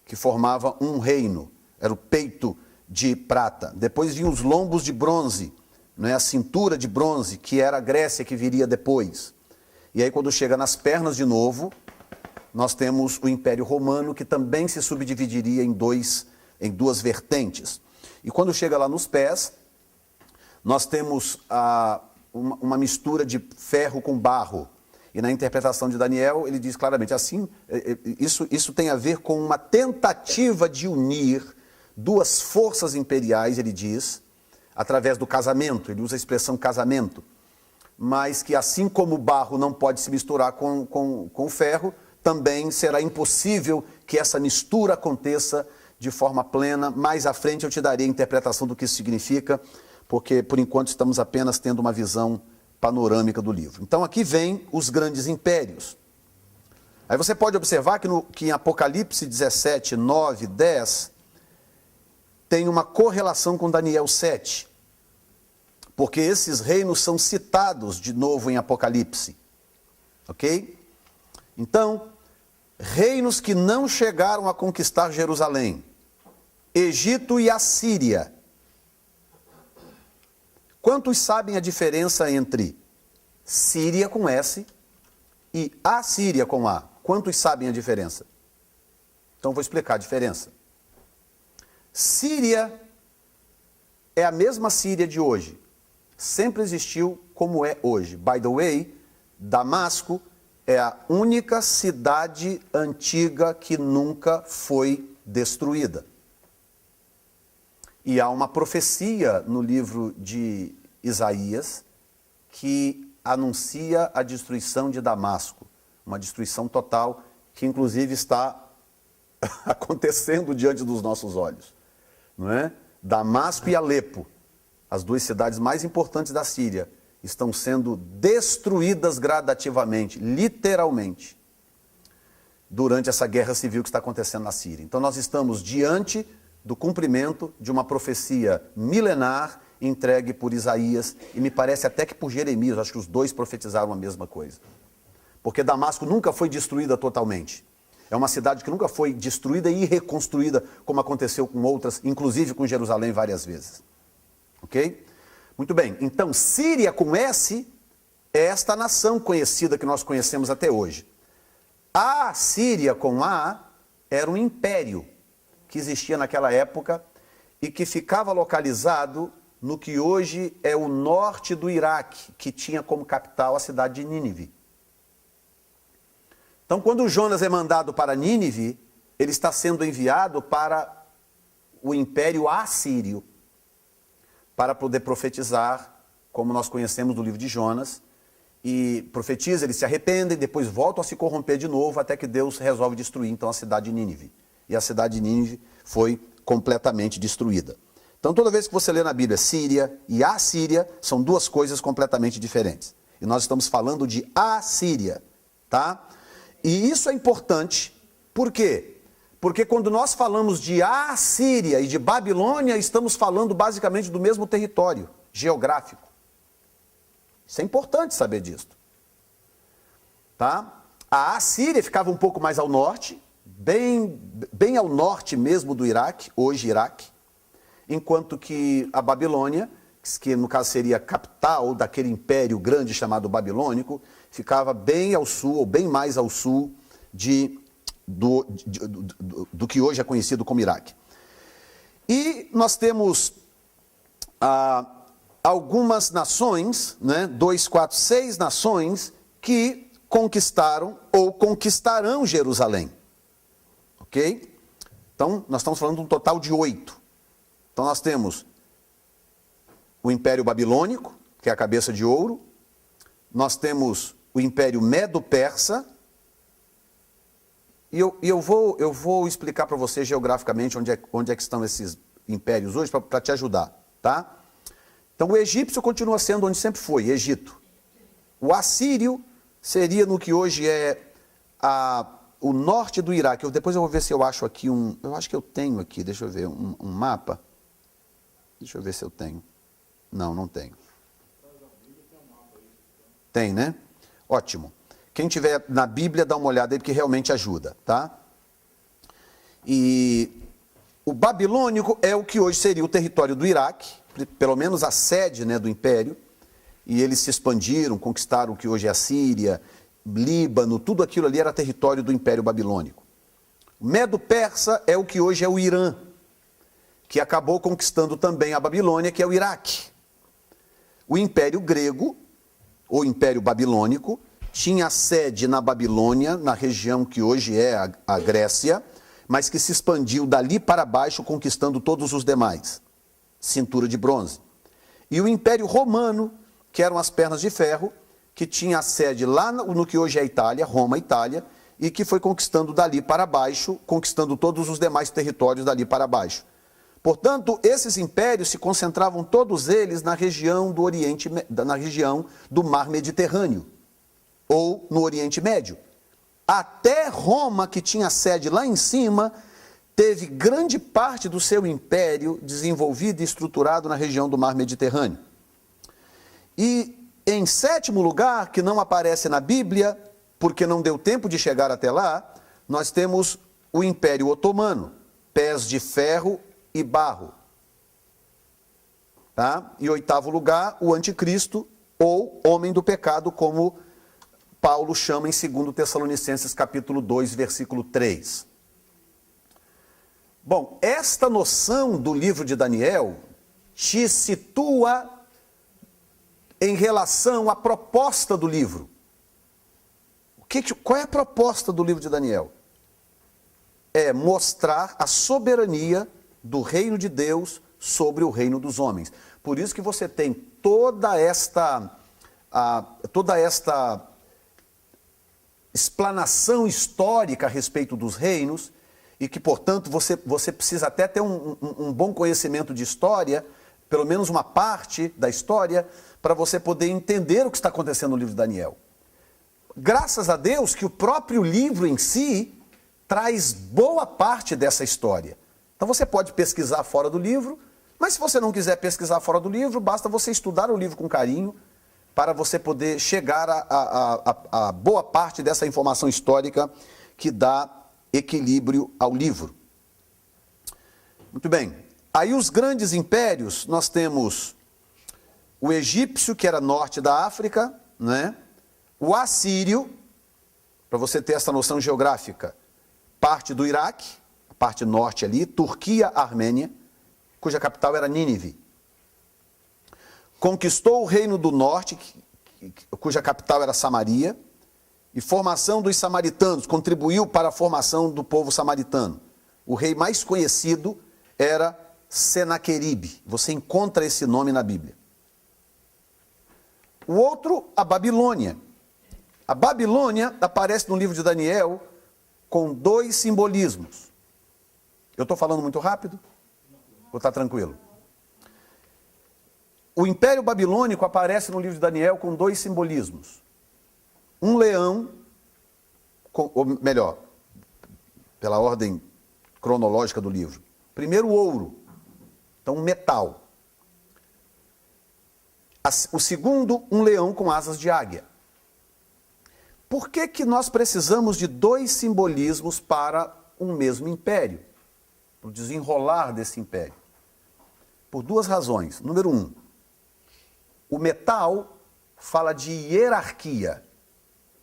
que formava um reino. Era o peito de prata. Depois vinham os lombos de bronze, né? A cintura de bronze, que era a Grécia que viria depois. E aí quando chega nas pernas de novo, nós temos o Império Romano, que também se subdividiria em duas vertentes. E quando chega lá nos pés, nós temos uma mistura de ferro com barro. E na interpretação de Daniel, ele diz claramente, assim, isso tem a ver com uma tentativa de unir duas forças imperiais, ele diz, através do casamento, ele usa a expressão casamento, mas que assim como o barro não pode se misturar com o ferro, também será impossível que essa mistura aconteça de forma plena. Mais à frente eu te darei a interpretação do que isso significa, porque por enquanto estamos apenas tendo uma visão panorâmica do livro. Então aqui vem os grandes impérios. Aí você pode observar que em Apocalipse 17, 9, 10, tem uma correlação com Daniel 7. Porque esses reinos são citados de novo em Apocalipse. Ok? Então, reinos que não chegaram a conquistar Jerusalém. Egito e Assíria. Quantos sabem a diferença entre Síria com S e Assíria com A? Quantos sabem a diferença? Então vou explicar a diferença. Síria é a mesma Síria de hoje. Sempre existiu como é hoje. By the way, Damasco é a única cidade antiga que nunca foi destruída. E há uma profecia no livro de Isaías que anuncia a destruição de Damasco. Uma destruição total que inclusive está acontecendo diante dos nossos olhos. Não é? Damasco e Alepo, as duas cidades mais importantes da Síria, estão sendo destruídas gradativamente, literalmente, durante essa guerra civil que está acontecendo na Síria. Então nós estamos diante do cumprimento de uma profecia milenar entregue por Isaías e me parece até que por Jeremias, acho que os dois profetizaram a mesma coisa. Porque Damasco nunca foi destruída totalmente. É uma cidade que nunca foi destruída e reconstruída como aconteceu com outras, inclusive com Jerusalém várias vezes. Ok? Muito bem, então Síria com S é esta nação conhecida que nós conhecemos até hoje. A Síria com A era um império que existia naquela época e que ficava localizado no que hoje é o norte do Iraque, que tinha como capital a cidade de Nínive. Então, quando Jonas é mandado para Nínive, ele está sendo enviado para o Império Assírio, para poder profetizar, como nós conhecemos do livro de Jonas, e profetiza, eles se arrependem, depois voltam a se corromper de novo, até que Deus resolve destruir então a cidade de Nínive. E a cidade de Nínive foi completamente destruída. Então, toda vez que você lê na Bíblia Síria e Assíria, são duas coisas completamente diferentes. E nós estamos falando de Assíria, tá? E isso é importante, por quê? Porque quando nós falamos de Assíria e de Babilônia, estamos falando basicamente do mesmo território geográfico. Isso é importante saber disso. Tá? A Assíria ficava um pouco mais ao norte, bem ao norte mesmo do Iraque, hoje Iraque, enquanto que a Babilônia, que no caso seria a capital daquele império grande chamado babilônico, ficava bem ao sul, ou bem mais ao sul do que hoje é conhecido como Iraque. E nós temos algumas nações, né, 2, 4, 6 nações que conquistaram ou conquistarão Jerusalém. Ok? Então, nós estamos falando de um total de 8. Então, nós temos o Império Babilônico, que é a cabeça de ouro. Nós temos o Império Medo-Persa. E eu vou explicar para você geograficamente onde é que estão esses impérios hoje, para te ajudar, tá? Então, o egípcio continua sendo onde sempre foi, Egito. O assírio seria no que hoje é o norte do Iraque. Depois eu vou ver se eu acho aqui eu acho que eu tenho aqui, deixa eu ver, um mapa. Deixa eu ver se eu tenho. Não, não tenho. Tem, né? Ótimo. Quem tiver na Bíblia, dá uma olhada aí, porque realmente ajuda, tá? E o babilônico é o que hoje seria o território do Iraque, pelo menos a sede, né, do império, e eles se expandiram, conquistaram o que hoje é a Síria, Líbano, tudo aquilo ali era território do Império Babilônico. O Medo-Persa é o que hoje é o Irã, que acabou conquistando também a Babilônia, que é o Iraque. O Império Grego, ou Império Babilônico, tinha sede na Babilônia, na região que hoje é a Grécia, mas que se expandiu dali para baixo, conquistando todos os demais. Cintura de bronze. E o Império Romano, que eram as pernas de ferro, que tinha a sede lá no que hoje é a Itália, Roma, Itália, e que foi conquistando dali para baixo, conquistando todos os demais territórios dali para baixo. Portanto, esses impérios se concentravam todos eles na região do Oriente, na região do Mar Mediterrâneo, ou no Oriente Médio. Até Roma, que tinha sede lá em cima, teve grande parte do seu império desenvolvido e estruturado na região do Mar Mediterrâneo. E em sétimo lugar, que não aparece na Bíblia, porque não deu tempo de chegar até lá, nós temos o Império Otomano, pés de ferro e barro. Tá? E oitavo lugar, o Anticristo, ou homem do pecado, como Paulo chama em 2 Tessalonicenses capítulo 2, versículo 3. Bom, esta noção do livro de Daniel te situa em relação à proposta do livro. Qual é a proposta do livro de Daniel? É mostrar a soberania do reino de Deus sobre o reino dos homens. Por isso que você tem toda esta explanação histórica a respeito dos reinos, e que, portanto, você precisa até ter um bom conhecimento de história, pelo menos uma parte da história, para você poder entender o que está acontecendo no livro de Daniel. Graças a Deus que o próprio livro em si traz boa parte dessa história. Então você pode pesquisar fora do livro, mas se você não quiser pesquisar fora do livro, basta você estudar o livro com carinho, para você poder chegar a boa parte dessa informação histórica que dá equilíbrio ao livro. Muito bem. Aí os grandes impérios, nós temos o egípcio, que era norte da África, né? O assírio, para você ter essa noção geográfica, parte do Iraque, a parte norte ali, Turquia, Armênia, cuja capital era Nínive. Conquistou o reino do norte, cuja capital era Samaria, e formação dos samaritanos, contribuiu para a formação do povo samaritano. O rei mais conhecido era Senaqueribe. Você encontra esse nome na Bíblia. O outro, a Babilônia. A Babilônia aparece no livro de Daniel com dois simbolismos. Eu estou falando muito rápido? Ou está tranquilo? O Império Babilônico aparece no livro de Daniel com dois simbolismos. Um leão, ou melhor, pela ordem cronológica do livro. Primeiro, o ouro. Então, metal. O segundo, um leão com asas de águia. Por que nós precisamos de dois simbolismos para um mesmo império? Para o desenrolar desse império? Por duas razões. Número um, o metal fala de hierarquia.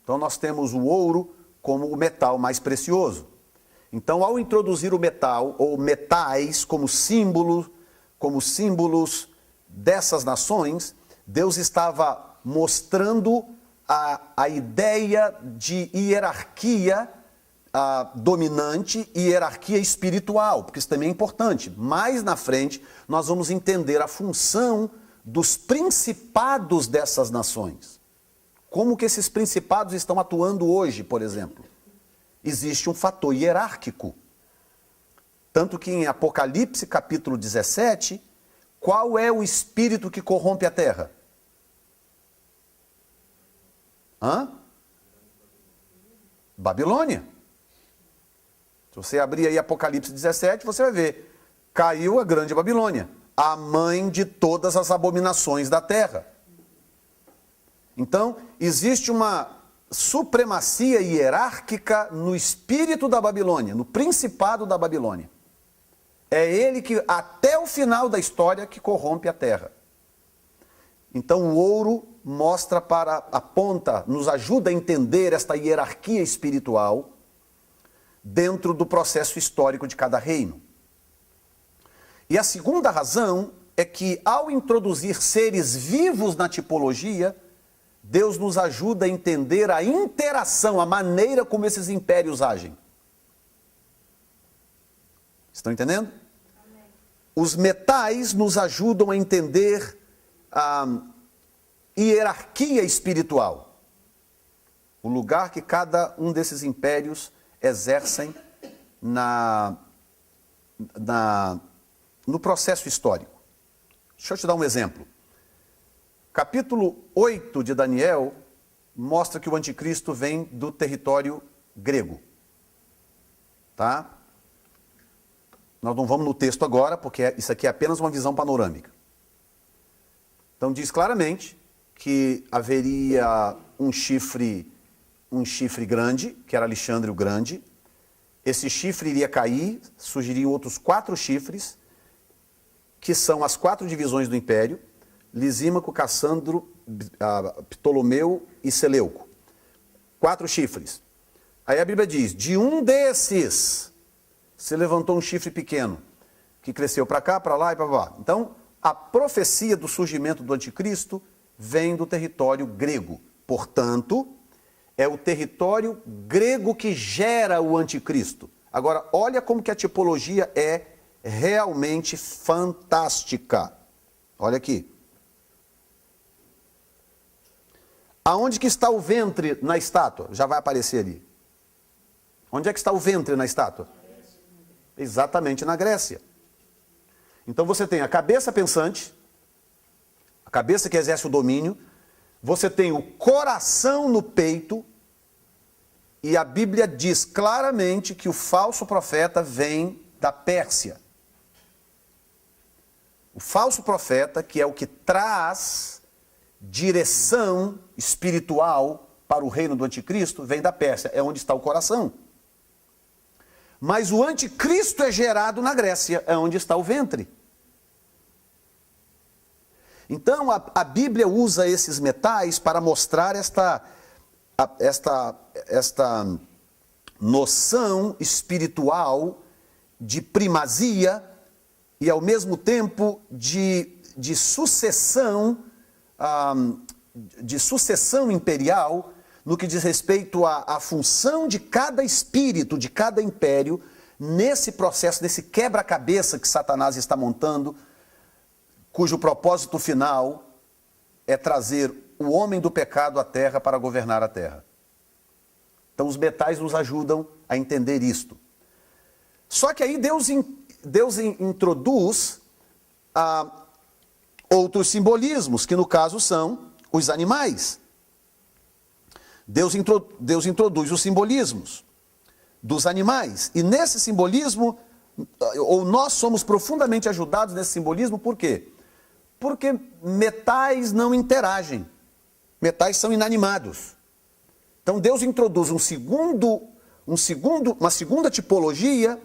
Então nós temos o ouro como o metal mais precioso. Então, ao introduzir o metal, ou metais, como símbolos dessas nações, Deus estava mostrando a ideia de hierarquia dominante e hierarquia espiritual, porque isso também é importante. Mais na frente, nós vamos entender a função dos principados dessas nações. Como que esses principados estão atuando hoje, por exemplo? Existe um fator hierárquico. Tanto que em Apocalipse, capítulo 17, qual é o espírito que corrompe a terra? Babilônia. Se você abrir aí Apocalipse 17, você vai ver. Caiu a grande Babilônia, a mãe de todas as abominações da terra. Então, existe uma supremacia hierárquica no espírito da Babilônia, no principado da Babilônia. É ele que, até o final da história, que corrompe a terra. Então, o ouro aponta, nos ajuda a entender esta hierarquia espiritual dentro do processo histórico de cada reino. E a segunda razão é que, ao introduzir seres vivos na tipologia, Deus nos ajuda a entender a interação, a maneira como esses impérios agem. Estão entendendo? Amém. Os metais nos ajudam a entender a hierarquia espiritual. O lugar que cada um desses impérios exercem no processo histórico. Deixa eu te dar um exemplo. Capítulo 8 de Daniel mostra que o anticristo vem do território grego. Tá? Nós não vamos no texto agora, porque isso aqui é apenas uma visão panorâmica. Então diz claramente que haveria um chifre grande, que era Alexandre o Grande. Esse chifre iria cair, surgiriam outros 4 chifres, que são as 4 divisões do império: Lisímaco, Cassandro, Ptolomeu e Seleuco. 4 chifres. Aí a Bíblia diz, de um desses se levantou um chifre pequeno, que cresceu para cá, para lá e para lá. Então, a profecia do surgimento do anticristo vem do território grego. Portanto, é o território grego que gera o anticristo. Agora, olha como que a tipologia é realmente fantástica. Olha aqui. Aonde que está o ventre na estátua? Já vai aparecer ali. Onde é que está o ventre na estátua? Exatamente na Grécia. Então você tem a cabeça pensante, a cabeça que exerce o domínio, você tem o coração no peito, e a Bíblia diz claramente que o falso profeta vem da Pérsia. O falso profeta, que é o que traz direção espiritual para o reino do anticristo, vem da Pérsia, é onde está o coração. Mas o anticristo é gerado na Grécia, é onde está o ventre. Então a Bíblia usa esses metais para mostrar esta noção espiritual de primazia e ao mesmo tempo de sucessão imperial, no que diz respeito à função de cada espírito, de cada império, nesse processo, nesse quebra-cabeça que Satanás está montando, cujo propósito final é trazer o homem do pecado à terra para governar a terra. Então os metais nos ajudam a entender isto. Só que aí Deus introduz outros simbolismos, que no caso são os animais. Deus introduz os simbolismos dos animais. E nesse simbolismo, ou nós somos profundamente ajudados nesse simbolismo, por quê? Porque metais não interagem. Metais são inanimados. Então Deus introduz uma segunda tipologia,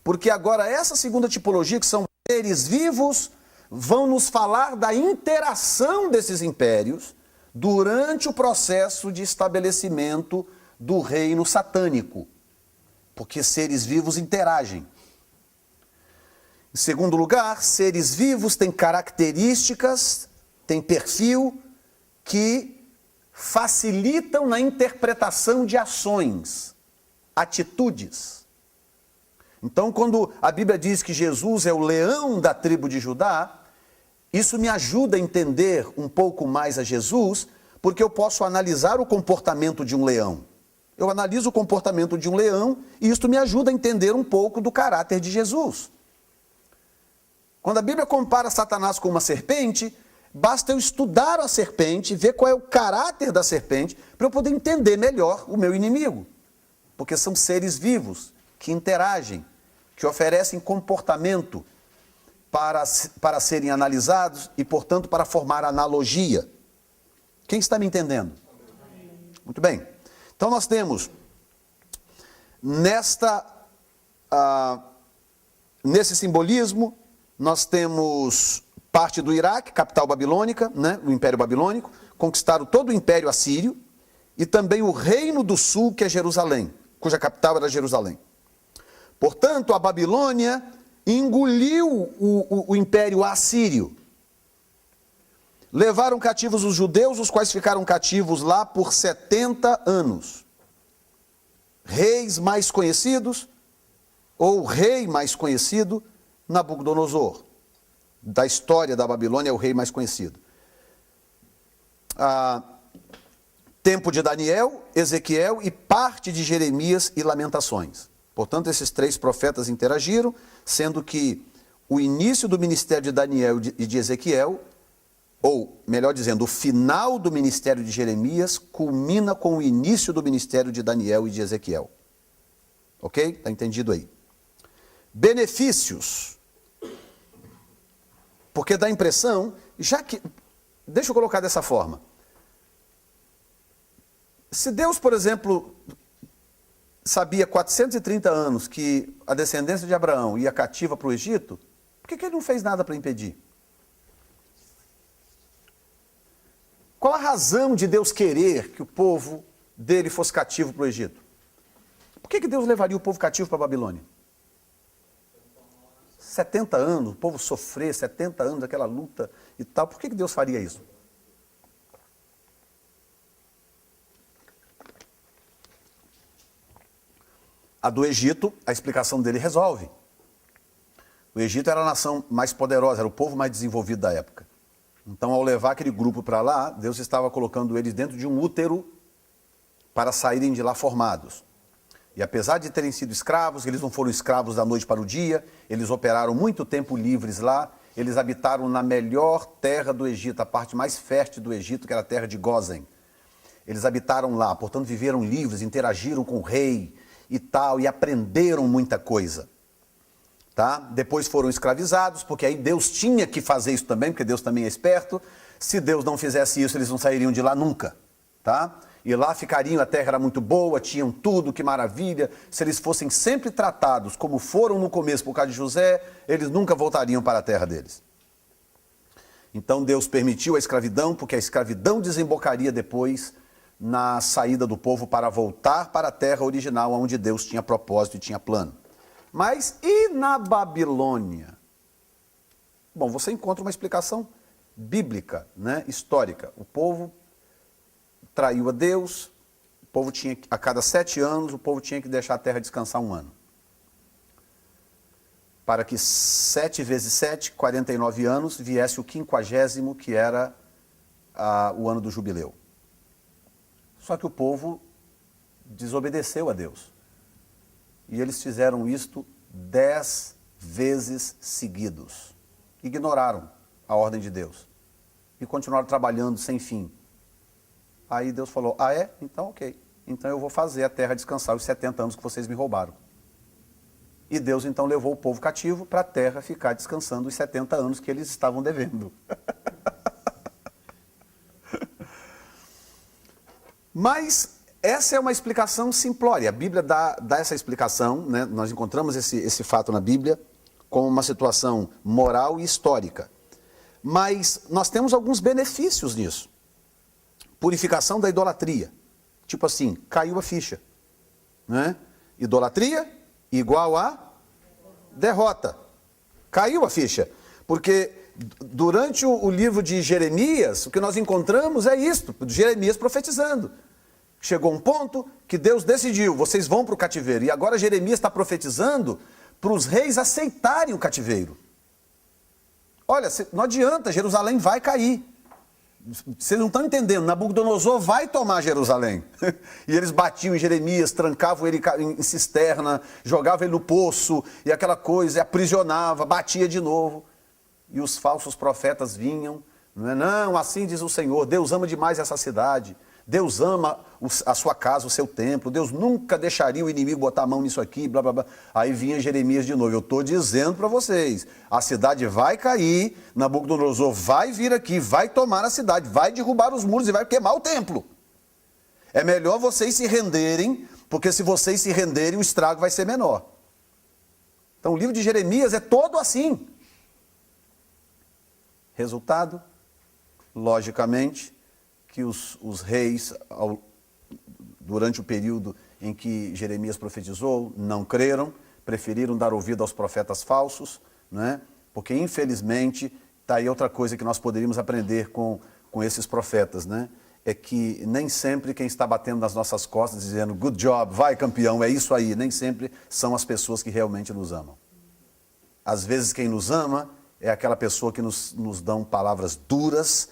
porque agora essa segunda tipologia, que são seres vivos, vão nos falar da interação desses impérios durante o processo de estabelecimento do reino satânico. Porque seres vivos interagem. Em segundo lugar, seres vivos têm características, têm perfil que facilitam na interpretação de ações, atitudes. Então, quando a Bíblia diz que Jesus é o leão da tribo de Judá, isso me ajuda a entender um pouco mais a Jesus, porque eu posso analisar o comportamento de um leão. Eu analiso o comportamento de um leão e isso me ajuda a entender um pouco do caráter de Jesus. Quando a Bíblia compara Satanás com uma serpente, basta eu estudar a serpente, ver qual é o caráter da serpente, para eu poder entender melhor o meu inimigo. Porque são seres vivos que interagem, que oferecem comportamento para serem analisados e, portanto, para formar analogia. Quem está me entendendo? Muito bem. Então nós temos nesse simbolismo, nós temos parte do Iraque, capital babilônica, né, o Império Babilônico, conquistaram todo o Império Assírio, e também o Reino do Sul, que é Jerusalém, cuja capital era Jerusalém. Portanto, a Babilônia engoliu o império assírio. Levaram cativos os judeus, os quais ficaram cativos lá por 70 anos. Reis mais conhecidos, ou rei mais conhecido, Nabucodonosor. Da história da Babilônia é o rei mais conhecido. Tempo de Daniel, Ezequiel e parte de Jeremias e Lamentações. Portanto, esses 3 profetas interagiram, sendo que o início do ministério de Daniel e de Ezequiel, ou, melhor dizendo, o final do ministério de Jeremias culmina com o início do ministério de Daniel e de Ezequiel. Ok? Está entendido aí? Benefícios. Porque dá a impressão, já que... Deixa eu colocar dessa forma. Se Deus, por exemplo, sabia 430 anos que a descendência de Abraão ia cativa para o Egito, por que ele não fez nada para impedir? Qual a razão de Deus querer que o povo dele fosse cativo para o Egito? Por que Deus levaria o povo cativo para a Babilônia? 70 anos, o povo sofrer 70 anos, aquela luta e tal. Por que Deus faria isso? A do Egito, a explicação dele resolve. O Egito era a nação mais poderosa, era o povo mais desenvolvido da época. Então, ao levar aquele grupo para lá, Deus estava colocando eles dentro de um útero para saírem de lá formados. E apesar de terem sido escravos, eles não foram escravos da noite para o dia, eles operaram muito tempo livres lá, eles habitaram na melhor terra do Egito, a parte mais fértil do Egito, que era a terra de Gósen. Eles habitaram lá, portanto viveram livres, interagiram com o rei e tal, e aprenderam muita coisa. Tá? Depois foram escravizados, porque aí Deus tinha que fazer isso também, porque Deus também é esperto. Se Deus não fizesse isso, eles não sairiam de lá nunca. Tá? E lá ficariam, a terra era muito boa, tinham tudo, que maravilha. Se eles fossem sempre tratados como foram no começo por causa de José, eles nunca voltariam para a terra deles. Então Deus permitiu a escravidão, porque a escravidão desembocaria depois na saída do povo para voltar para a terra original, onde Deus tinha propósito e tinha plano. Mas e na Babilônia? Bom, você encontra uma explicação bíblica, né, histórica. O povo traiu a Deus, o povo tinha, a cada 7 anos, o povo tinha que deixar a terra descansar 1 ano. Para que 7 vezes 7, 49 anos, viesse o 50º, que era o ano do jubileu. Só que o povo desobedeceu a Deus. E eles fizeram isto 10 vezes seguidos. Ignoraram a ordem de Deus. E continuaram trabalhando sem fim. Aí Deus falou, Então ok. Então eu vou fazer a terra descansar os 70 anos que vocês me roubaram. E Deus então levou o povo cativo para a terra ficar descansando os 70 anos que eles estavam devendo. Mas essa é uma explicação simplória. A Bíblia dá essa explicação, né? Nós encontramos esse fato na Bíblia como uma situação moral e histórica. Mas nós temos alguns benefícios nisso. Purificação da idolatria. Tipo assim, caiu a ficha. Né? Idolatria igual a derrota. Caiu a ficha. Porque durante o livro de Jeremias, o que nós encontramos é isto, Jeremias profetizando. Chegou um ponto que Deus decidiu, vocês vão para o cativeiro. E agora Jeremias está profetizando para os reis aceitarem o cativeiro. Olha, não adianta, Jerusalém vai cair. Vocês não estão entendendo, Nabucodonosor vai tomar Jerusalém. E eles batiam em Jeremias, trancavam ele em cisterna, jogavam ele no poço, e aquela coisa, e aprisionava, batia de novo. E os falsos profetas vinham, não, assim diz o Senhor, Deus ama demais essa cidade. Deus ama a sua casa, o seu templo. Deus nunca deixaria o inimigo botar a mão nisso aqui, blá, blá, blá. Aí vinha Jeremias de novo. Eu estou dizendo para vocês, a cidade vai cair, Nabucodonosor vai vir aqui, vai tomar a cidade, vai derrubar os muros e vai queimar o templo. É melhor vocês se renderem, porque se vocês se renderem, o estrago vai ser menor. Então o livro de Jeremias é todo assim. Resultado, logicamente, que os reis, durante o período em que Jeremias profetizou, não creram, preferiram dar ouvido aos profetas falsos, né? Porque infelizmente, está aí outra coisa que nós poderíamos aprender com esses profetas, né? É que nem sempre quem está batendo nas nossas costas dizendo good job, vai campeão, é isso aí, nem sempre são as pessoas que realmente nos amam. Às vezes quem nos ama é aquela pessoa que nos dão palavras duras,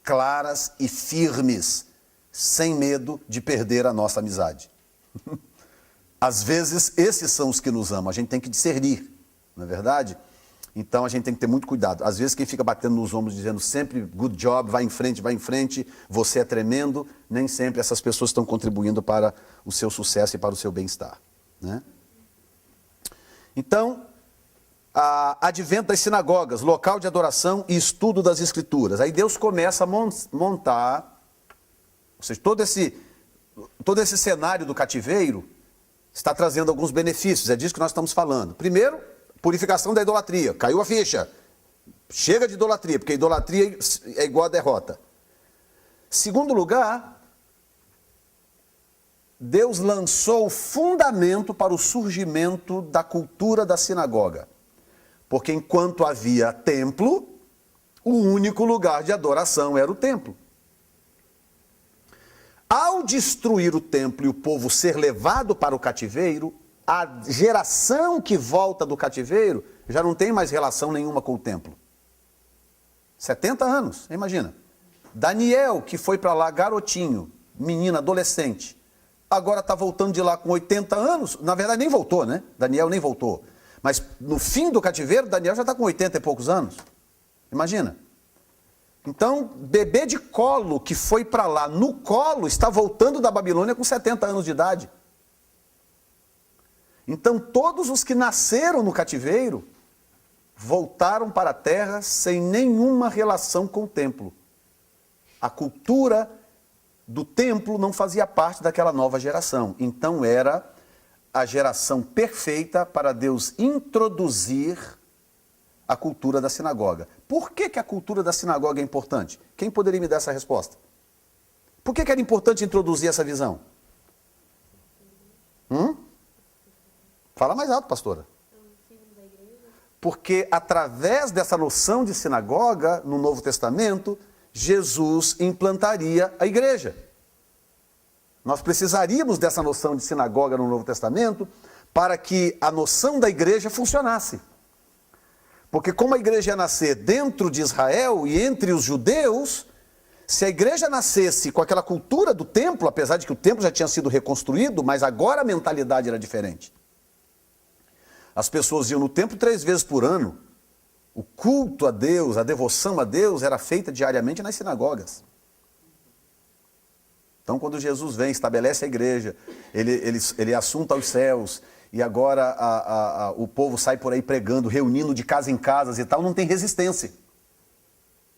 claras e firmes, sem medo de perder a nossa amizade. Às vezes esses são os que nos amam, a gente tem que discernir, não é verdade? Então a gente tem que ter muito cuidado. Às vezes quem fica batendo nos ombros dizendo sempre good job, vai em frente, você é tremendo, nem sempre essas pessoas estão contribuindo para o seu sucesso e para o seu bem-estar, né? Então, advento das sinagogas, local de adoração e estudo das escrituras. Aí Deus começa a montar, ou seja, todo esse cenário do cativeiro está trazendo alguns benefícios, é disso que nós estamos falando. Primeiro, purificação da idolatria, caiu a ficha. Chega de idolatria, porque idolatria é igual a derrota. Segundo lugar, Deus lançou o fundamento para o surgimento da cultura da sinagoga. Porque enquanto havia templo, o único lugar de adoração era o templo. Ao destruir o templo e o povo ser levado para o cativeiro, a geração que volta do cativeiro já não tem mais relação nenhuma com o templo. 70 anos, imagina. Daniel, que foi para lá garotinho, menino, adolescente, agora está voltando de lá com 80 anos, na verdade nem voltou, né? Daniel nem voltou. Mas no fim do cativeiro, Daniel já está com 80 e poucos anos. Imagina. Então, bebê de colo que foi para lá no colo, está voltando da Babilônia com 70 anos de idade. Então, todos os que nasceram no cativeiro voltaram para a terra sem nenhuma relação com o templo. A cultura do templo não fazia parte daquela nova geração. Então, era a geração perfeita para Deus introduzir a cultura da sinagoga. Por que a cultura da sinagoga é importante? Quem poderia me dar essa resposta? Por que era importante introduzir essa visão? Fala mais alto, pastora. Porque através dessa noção de sinagoga, no Novo Testamento, Jesus implantaria a igreja. Nós precisaríamos dessa noção de sinagoga no Novo Testamento para que a noção da igreja funcionasse. Porque como a igreja ia nascer dentro de Israel e entre os judeus, se a igreja nascesse com aquela cultura do templo, apesar de que o templo já tinha sido reconstruído, mas agora a mentalidade era diferente. As pessoas iam no templo 3 vezes por ano. O culto a Deus, a devoção a Deus era feita diariamente nas sinagogas. Então, quando Jesus vem, estabelece a igreja, ele assunta aos céus, e agora o povo sai por aí pregando, reunindo de casa em casa e tal, não tem resistência.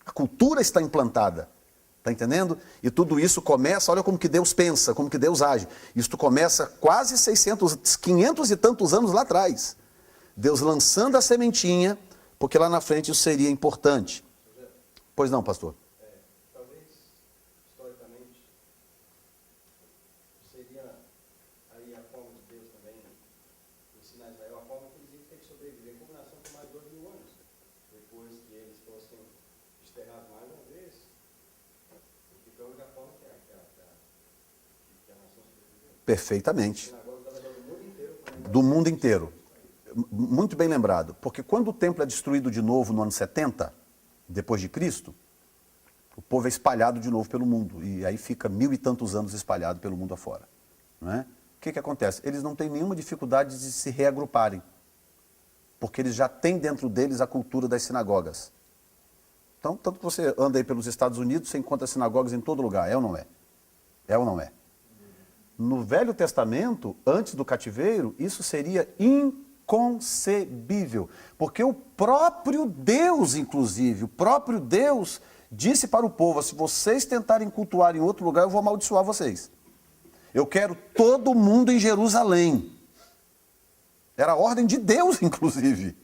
A cultura está implantada. Está entendendo? E tudo isso começa, olha como que Deus pensa, como que Deus age. Isso começa quase 500 e tantos anos lá atrás. Deus lançando a sementinha, porque lá na frente isso seria importante. Pois não, pastor? Talvez, historicamente, seria aí a forma de Deus também ensinar Israel a forma que eles iam ter que sobreviver como nação por mais 2.000 anos. Depois que eles fossem desterrados mais uma vez, porque foi a única forma que a nação sobreviveu. Perfeitamente. Do mundo inteiro. Muito bem lembrado, porque quando o templo é destruído de novo no ano 70, depois de Cristo, o povo é espalhado de novo pelo mundo, e aí fica 1000 e tantos anos espalhado pelo mundo afora. Não é? O que acontece? Eles não têm nenhuma dificuldade de se reagruparem, porque eles já têm dentro deles a cultura das sinagogas. Então, tanto que você anda aí pelos Estados Unidos, você encontra sinagogas em todo lugar, é ou não é? É ou não é? No Velho Testamento, antes do cativeiro, isso seria inconcebível, porque o próprio Deus, inclusive, o próprio Deus disse para o povo: se vocês tentarem cultuar em outro lugar, eu vou amaldiçoar vocês. Eu quero todo mundo em Jerusalém. Era a ordem de Deus, inclusive.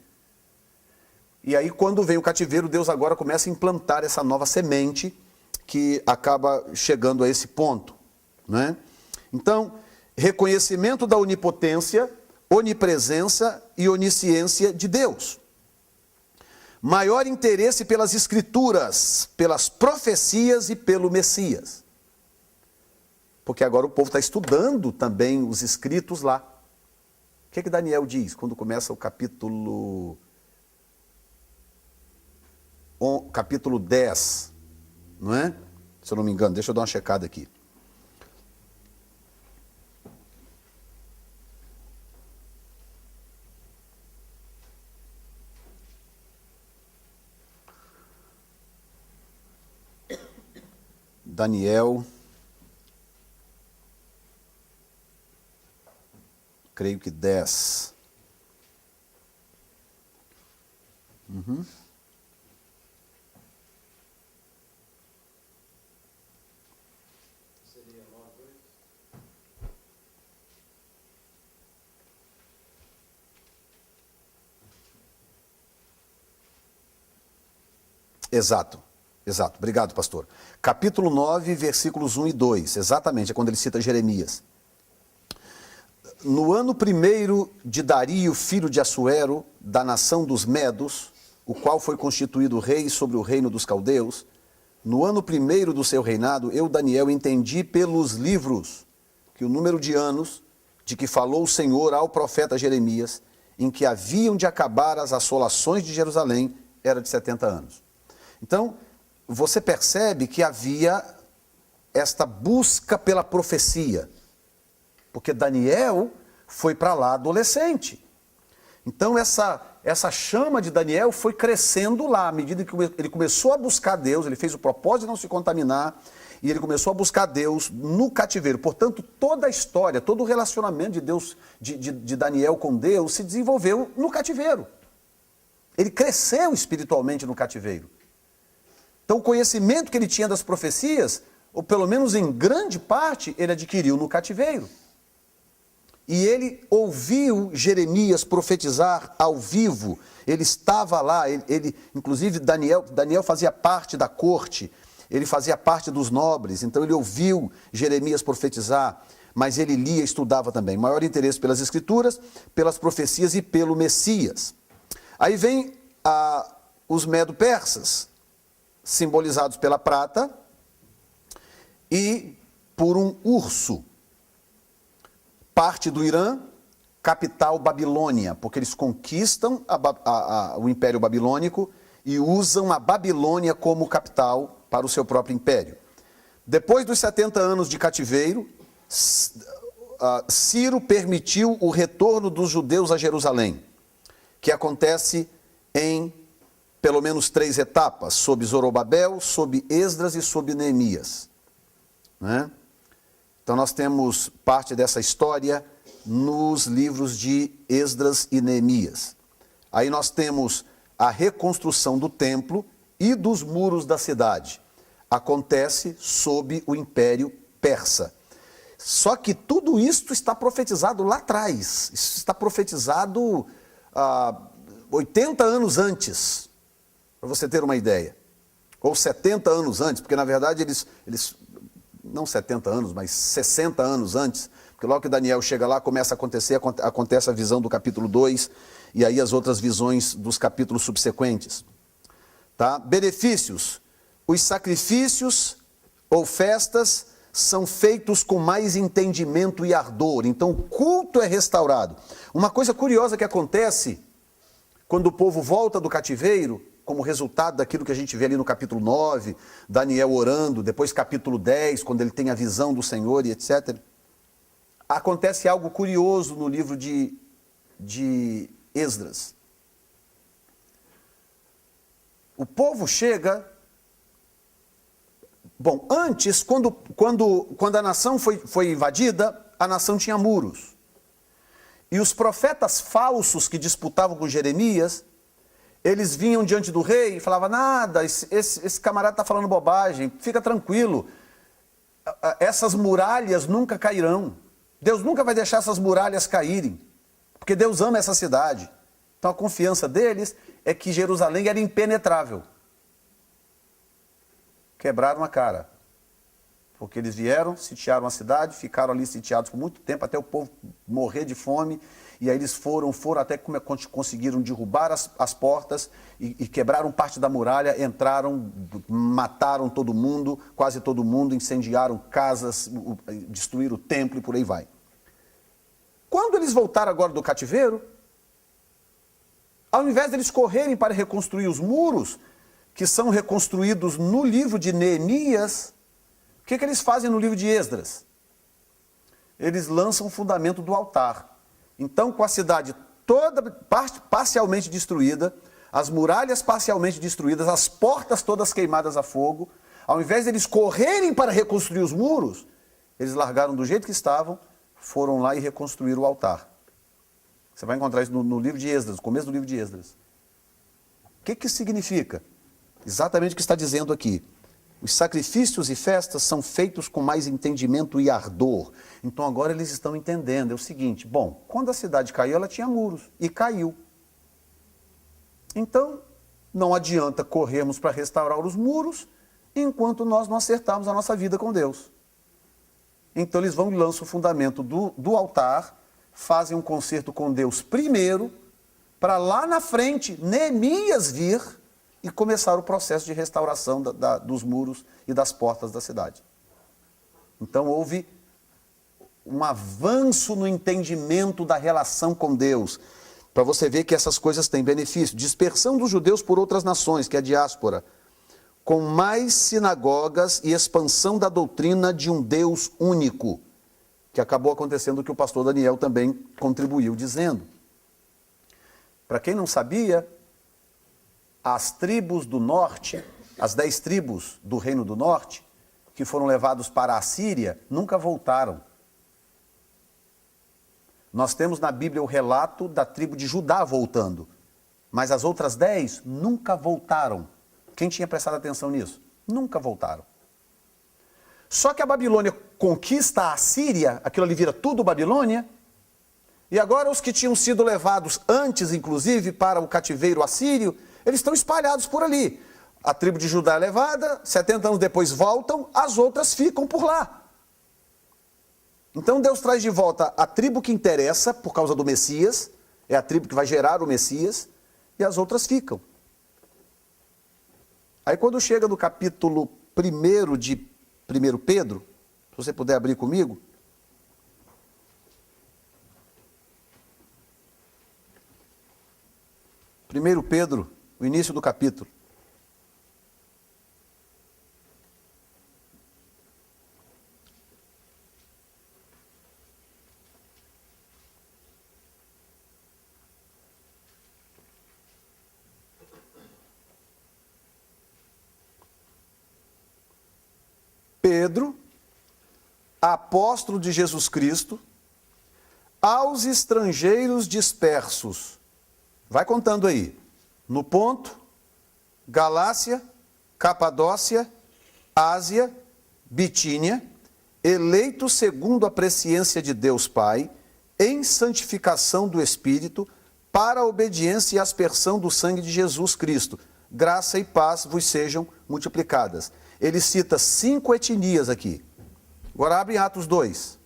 E aí, quando vem o cativeiro, Deus agora começa a implantar essa nova semente que acaba chegando a esse ponto, né? Então, reconhecimento da onipotência, onipresença e onisciência de Deus. Maior interesse pelas escrituras, pelas profecias e pelo Messias. Porque agora o povo está estudando também os escritos lá. O que Daniel diz quando começa o capítulo 10, não é? Se eu não me engano, deixa eu dar uma checada aqui. Daniel, creio que 10. Seria 9:2. Exato. Exato, obrigado, pastor. Capítulo 9, versículos 1 e 2, exatamente, é quando ele cita Jeremias. No ano primeiro de Dario, filho de Assuero, da nação dos Medos, o qual foi constituído rei sobre o reino dos caldeus, no ano primeiro do seu reinado, eu, Daniel, entendi pelos livros que o número de anos de que falou o Senhor ao profeta Jeremias, em que haviam de acabar as assolações de Jerusalém, era de 70 anos. Então, você percebe que havia esta busca pela profecia, porque Daniel foi para lá adolescente. Então essa chama de Daniel foi crescendo lá, à medida que ele começou a buscar Deus, ele fez o propósito de não se contaminar, e ele começou a buscar Deus no cativeiro. Portanto, toda a história, todo o relacionamento de Deus, de Daniel com Deus, se desenvolveu no cativeiro. Ele cresceu espiritualmente no cativeiro. Então, o conhecimento que ele tinha das profecias, ou pelo menos em grande parte, ele adquiriu no cativeiro. E ele ouviu Jeremias profetizar ao vivo. Ele estava lá, inclusive Daniel fazia parte da corte, ele fazia parte dos nobres, então ele ouviu Jeremias profetizar, mas ele lia e estudava também. Maior interesse pelas escrituras, pelas profecias e pelo Messias. Aí vem os medo-persas, simbolizados pela prata e por um urso, parte do Irã, capital Babilônia, porque eles conquistam o Império Babilônico e usam a Babilônia como capital para o seu próprio império. Depois dos 70 anos de cativeiro, Ciro permitiu o retorno dos judeus a Jerusalém, que acontece em pelo menos 3 etapas, sob Zorobabel, sob Esdras e sob Neemias. Né? Então nós temos parte dessa história nos livros de Esdras e Neemias. Aí nós temos a reconstrução do templo e dos muros da cidade. Acontece sob o Império Persa. Só que tudo isso está profetizado lá atrás. Isso está profetizado 80 anos antes. Para você ter uma ideia, ou 70 anos antes, porque na verdade eles não 70 anos, mas 60 anos antes, porque logo que Daniel chega lá, começa a acontecer, acontece a visão do capítulo 2, e aí as outras visões dos capítulos subsequentes. Tá? Benefícios: os sacrifícios ou festas são feitos com mais entendimento e ardor, então o culto é restaurado. Uma coisa curiosa que acontece quando o povo volta do cativeiro, como resultado daquilo que a gente vê ali no capítulo 9, Daniel orando, depois capítulo 10, quando ele tem a visão do Senhor e etc. Acontece algo curioso no livro de Esdras. O povo chega... Bom, antes, quando a nação foi invadida, a nação tinha muros. E os profetas falsos que disputavam com Jeremias, eles vinham diante do rei e falavam: nada, esse camarada está falando bobagem, fica tranquilo, essas muralhas nunca cairão, Deus nunca vai deixar essas muralhas caírem, porque Deus ama essa cidade. Então a confiança deles é que Jerusalém era impenetrável. Quebraram a cara, porque eles vieram, sitiaram a cidade, ficaram ali sitiados por muito tempo, até o povo morrer de fome, e aí eles foram até como conseguiram derrubar as portas e quebraram parte da muralha, entraram, mataram todo mundo, quase todo mundo, incendiaram casas, destruíram o templo e por aí vai. Quando eles voltaram agora do cativeiro, ao invés deles correrem para reconstruir os muros, que são reconstruídos no livro de Neemias, o que eles fazem no livro de Esdras? Eles lançam o fundamento do altar. Então, com a cidade toda parcialmente destruída, as muralhas parcialmente destruídas, as portas todas queimadas a fogo, ao invés deles correrem para reconstruir os muros, eles largaram do jeito que estavam, foram lá e reconstruíram o altar. Você vai encontrar isso no livro de Esdras, no começo do livro de Esdras. O que isso significa? Exatamente o que está dizendo aqui. Os sacrifícios e festas são feitos com mais entendimento e ardor. Então agora eles estão entendendo. É o seguinte, bom, quando a cidade caiu, ela tinha muros e caiu. Então, não adianta corrermos para restaurar os muros enquanto nós não acertarmos a nossa vida com Deus. Então eles vão e lançam o fundamento do altar, fazem um concerto com Deus primeiro, para lá na frente Neemias vir e começar o processo de restauração dos muros e das portas da cidade. Então houve um avanço no entendimento da relação com Deus, para você ver que essas coisas têm benefício. Dispersão dos judeus por outras nações, que é a diáspora, com mais sinagogas e expansão da doutrina de um Deus único, que acabou acontecendo o que o pastor Daniel também contribuiu dizendo. Para quem não sabia, as tribos do norte, as 10 tribos do reino do norte, que foram levados para a Síria, nunca voltaram. Nós temos na Bíblia o relato da tribo de Judá voltando, mas as outras 10 nunca voltaram. Quem tinha prestado atenção nisso? Nunca voltaram. Só que a Babilônia conquista a Síria, aquilo ali vira tudo Babilônia, e agora os que tinham sido levados antes, inclusive, para o cativeiro assírio, eles estão espalhados por ali. A tribo de Judá é levada, 70 anos depois voltam, as outras ficam por lá. Então Deus traz de volta a tribo que interessa por causa do Messias, é a tribo que vai gerar o Messias, e as outras ficam. Aí quando chega no capítulo 1 de 1 Pedro, se você puder abrir comigo. Primeiro Pedro, o início do capítulo. Pedro, apóstolo de Jesus Cristo, aos estrangeiros dispersos. Vai contando aí. No Ponto, Galácia, Capadócia, Ásia, Bitínia, eleitos segundo a presciência de Deus Pai, em santificação do Espírito, para a obediência e aspersão do sangue de Jesus Cristo. Graça e paz vos sejam multiplicadas. Ele cita 5 etnias aqui. Agora abre Atos 2.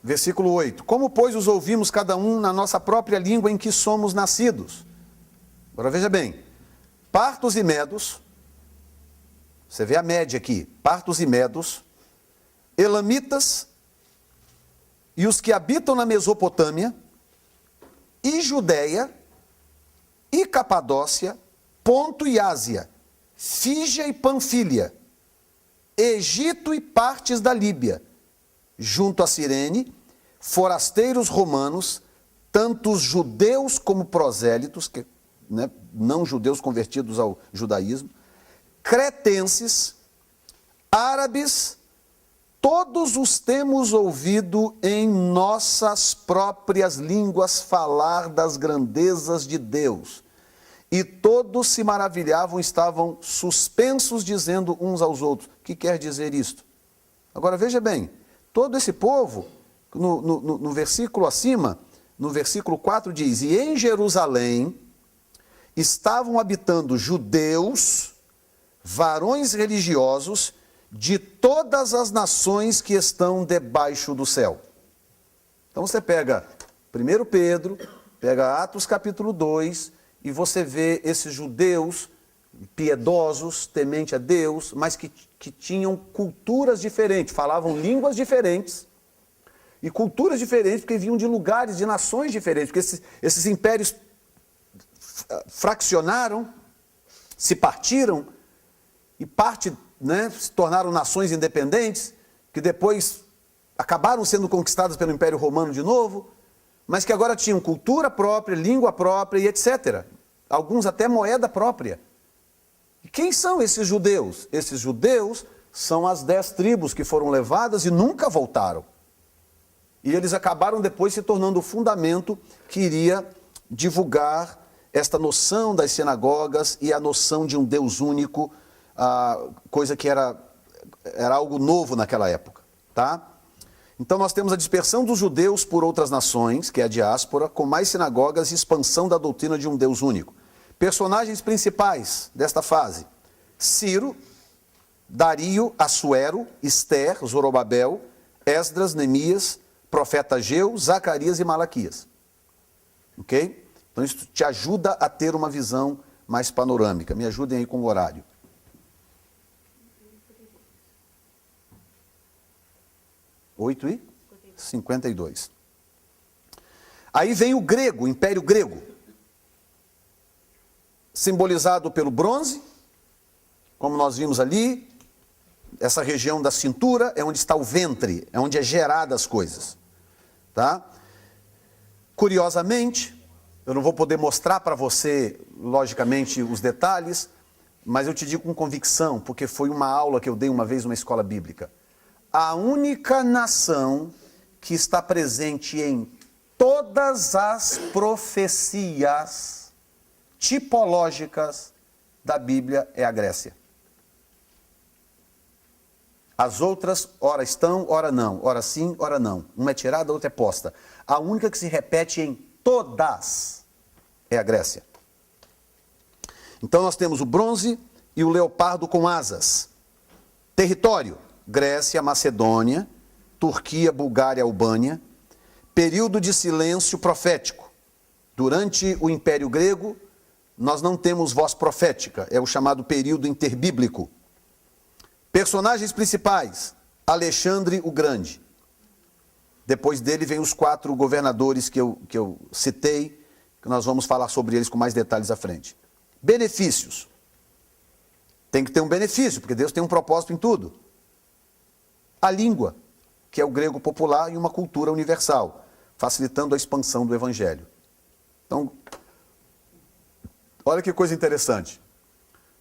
Versículo 8. Como, pois, os ouvimos cada um na nossa própria língua em que somos nascidos? Agora veja bem. Partos e medos, você vê a média aqui, partos e medos, elamitas e os que habitam na Mesopotâmia, e Judéia, e Capadócia, Ponto e Ásia, Fígia e Panfília, Egito e partes da Líbia, junto a Cirene, forasteiros romanos, tanto os judeus como prosélitos, que, não judeus convertidos ao judaísmo, cretenses, árabes, todos os temos ouvido em nossas próprias línguas falar das grandezas de Deus. E todos se maravilhavam, estavam suspensos, dizendo uns aos outros. O que quer dizer isto? Agora veja bem, todo esse povo, no versículo acima, no versículo 4 diz: e em Jerusalém estavam habitando judeus, varões religiosos, de todas as nações que estão debaixo do céu. Então você pega 1 Pedro, pega Atos capítulo 2, e você vê esses judeus piedosos, temente a Deus, mas que tinham culturas diferentes, falavam línguas diferentes, e culturas diferentes, porque vinham de lugares, de nações diferentes, porque esses impérios fraccionaram, se partiram, e parte, se tornaram nações independentes, que depois acabaram sendo conquistadas pelo Império Romano de novo, mas que agora tinham cultura própria, língua própria e etc. Alguns até moeda própria. E quem são esses judeus? Esses judeus são as 10 tribos que foram levadas e nunca voltaram. E eles acabaram depois se tornando o fundamento que iria divulgar esta noção das sinagogas e a noção de um Deus único, coisa que era algo novo naquela época, tá? Então nós temos a dispersão dos judeus por outras nações, que é a diáspora, com mais sinagogas e expansão da doutrina de um Deus único. Personagens principais desta fase: Ciro, Dario, Assuero, Ester, Zorobabel, Esdras, Neemias, profeta Ageu, Zacarias e Malaquias. Ok? Então isso te ajuda a ter uma visão mais panorâmica. Me ajudem aí com o horário. 8:52. Aí vem o grego, o Império Grego, simbolizado pelo bronze, como nós vimos ali. Essa região da cintura é onde está o ventre, é onde é gerada as coisas, tá? Curiosamente, eu não vou poder mostrar para você, logicamente, os detalhes, mas eu te digo com convicção, porque foi uma aula que eu dei uma vez numa escola bíblica. A única nação que está presente em todas as profecias tipológicas da Bíblia é a Grécia. As outras, ora estão, ora não, ora sim, ora não. Uma é tirada, a outra é posta. A única que se repete em todas é a Grécia. Então nós temos o bronze e o leopardo com asas. Território: Grécia, Macedônia, Turquia, Bulgária, Albânia. Período de silêncio profético. Durante o Império Grego, nós não temos voz profética, é o chamado período interbíblico. Personagens principais: Alexandre o Grande. Depois dele vem os 4 governadores que eu citei, que nós vamos falar sobre eles com mais detalhes à frente. Benefícios. Tem que ter um benefício, porque Deus tem um propósito em tudo. A língua, que é o grego popular, e uma cultura universal, facilitando a expansão do evangelho. Então, olha que coisa interessante.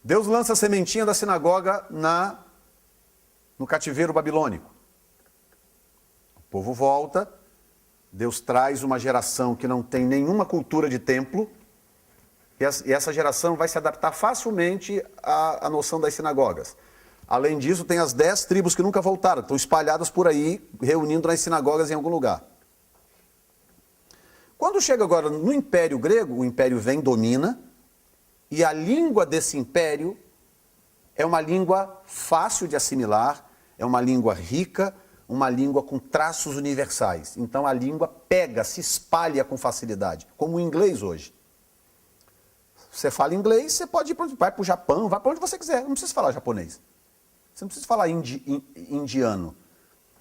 Deus lança a sementinha da sinagoga no cativeiro babilônico. O povo volta, Deus traz uma geração que não tem nenhuma cultura de templo, e essa geração vai se adaptar facilmente à noção das sinagogas. Além disso, tem as 10 tribos que nunca voltaram, estão espalhadas por aí, reunindo nas sinagogas em algum lugar. Quando chega agora no Império Grego, o Império vem, domina, e a língua desse império é uma língua fácil de assimilar, é uma língua rica, uma língua com traços universais. Então a língua pega, se espalha com facilidade, como o inglês hoje. Você fala inglês, você pode ir vai para o Japão, vai para onde você quiser, não precisa falar japonês. Você não precisa falar indiano.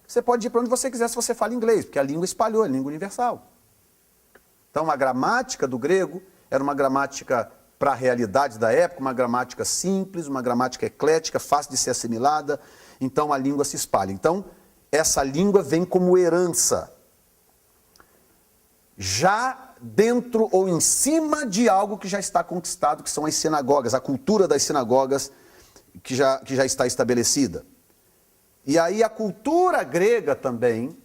Você pode ir para onde você quiser se você fala inglês, porque a língua espalhou, é a língua universal. Então a gramática do grego era uma gramática para a realidade da época, uma gramática simples, uma gramática eclética, fácil de ser assimilada, então a língua se espalha. Então, essa língua vem como herança, já dentro ou em cima de algo que já está conquistado, que são as sinagogas, a cultura das sinagogas que já está estabelecida. E aí a cultura grega também,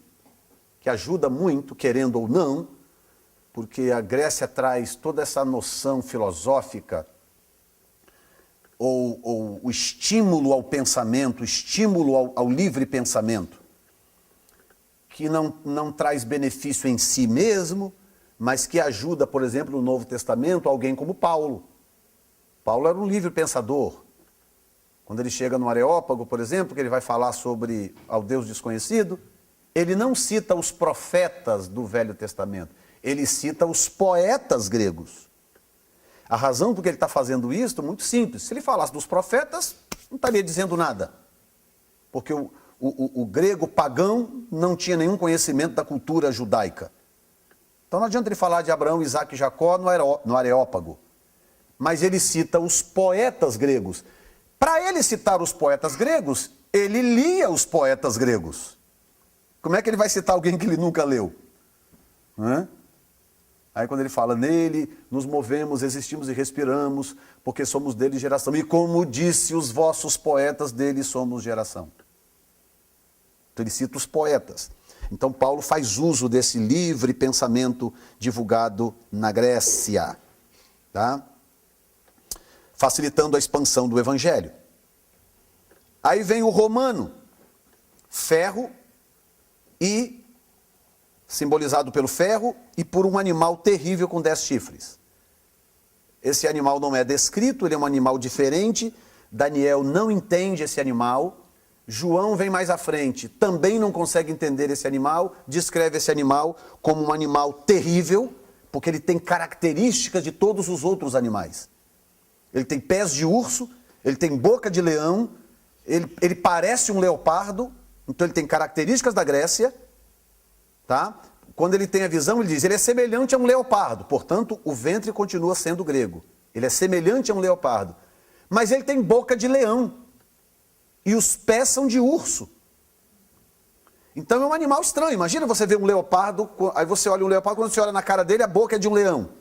que ajuda muito, querendo ou não, porque a Grécia traz toda essa noção filosófica, ou o estímulo ao pensamento, o estímulo ao livre pensamento, que não traz benefício em si mesmo, mas que ajuda, por exemplo, no Novo Testamento, alguém como Paulo. Paulo era um livre pensador. Quando ele chega no Areópago, por exemplo, que ele vai falar sobre ao Deus desconhecido, ele não cita os profetas do Velho Testamento, ele cita os poetas gregos. A razão por que ele está fazendo isso é muito simples. Se ele falasse dos profetas, não estaria dizendo nada. Porque o grego pagão não tinha nenhum conhecimento da cultura judaica. Então não adianta ele falar de Abraão, Isaac e Jacó no Areópago. Mas ele cita os poetas gregos. Para ele citar os poetas gregos, ele lia os poetas gregos. Como é que ele vai citar alguém que ele nunca leu? Aí quando ele fala, nele nos movemos, existimos e respiramos, porque somos dele geração. E como disse os vossos poetas, dele somos geração. Então ele cita os poetas. Então Paulo faz uso desse livre pensamento divulgado na Grécia, tá? Facilitando a expansão do evangelho. Aí vem o romano, ferro e simbolizado pelo ferro e por um animal terrível com 10 chifres. Esse animal não é descrito, ele é um animal diferente. Daniel não entende esse animal. João vem mais à frente, também não consegue entender esse animal, descreve esse animal como um animal terrível, porque ele tem características de todos os outros animais. Ele tem pés de urso, ele tem boca de leão, ele parece um leopardo, então ele tem características da Grécia, tá? Quando ele tem a visão, ele diz, ele é semelhante a um leopardo, portanto, o ventre continua sendo grego. Ele é semelhante a um leopardo, mas ele tem boca de leão, e os pés são de urso. Então é um animal estranho. Imagina você ver um leopardo, aí você olha um leopardo, quando você olha na cara dele, a boca é de um leão.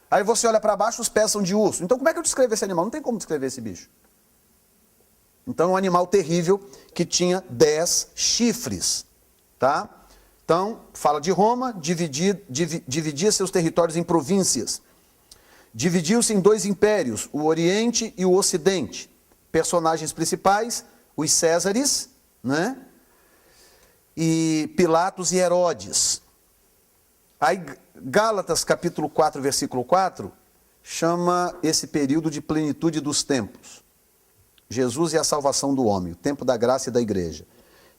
Aí você olha para baixo, os pés são de urso. Então como é que eu descrevo esse animal? Não tem como descrever esse bicho. Então é um animal terrível que tinha 10 chifres, tá? Então, fala de Roma, dividia seus territórios em províncias. Dividiu-se em 2 impérios, o Oriente e o Ocidente. Personagens principais, os Césares, né? E Pilatos e Herodes. Aí, Gálatas, capítulo 4, versículo 4, chama esse período de plenitude dos tempos. Jesus e a salvação do homem, o tempo da graça e da igreja.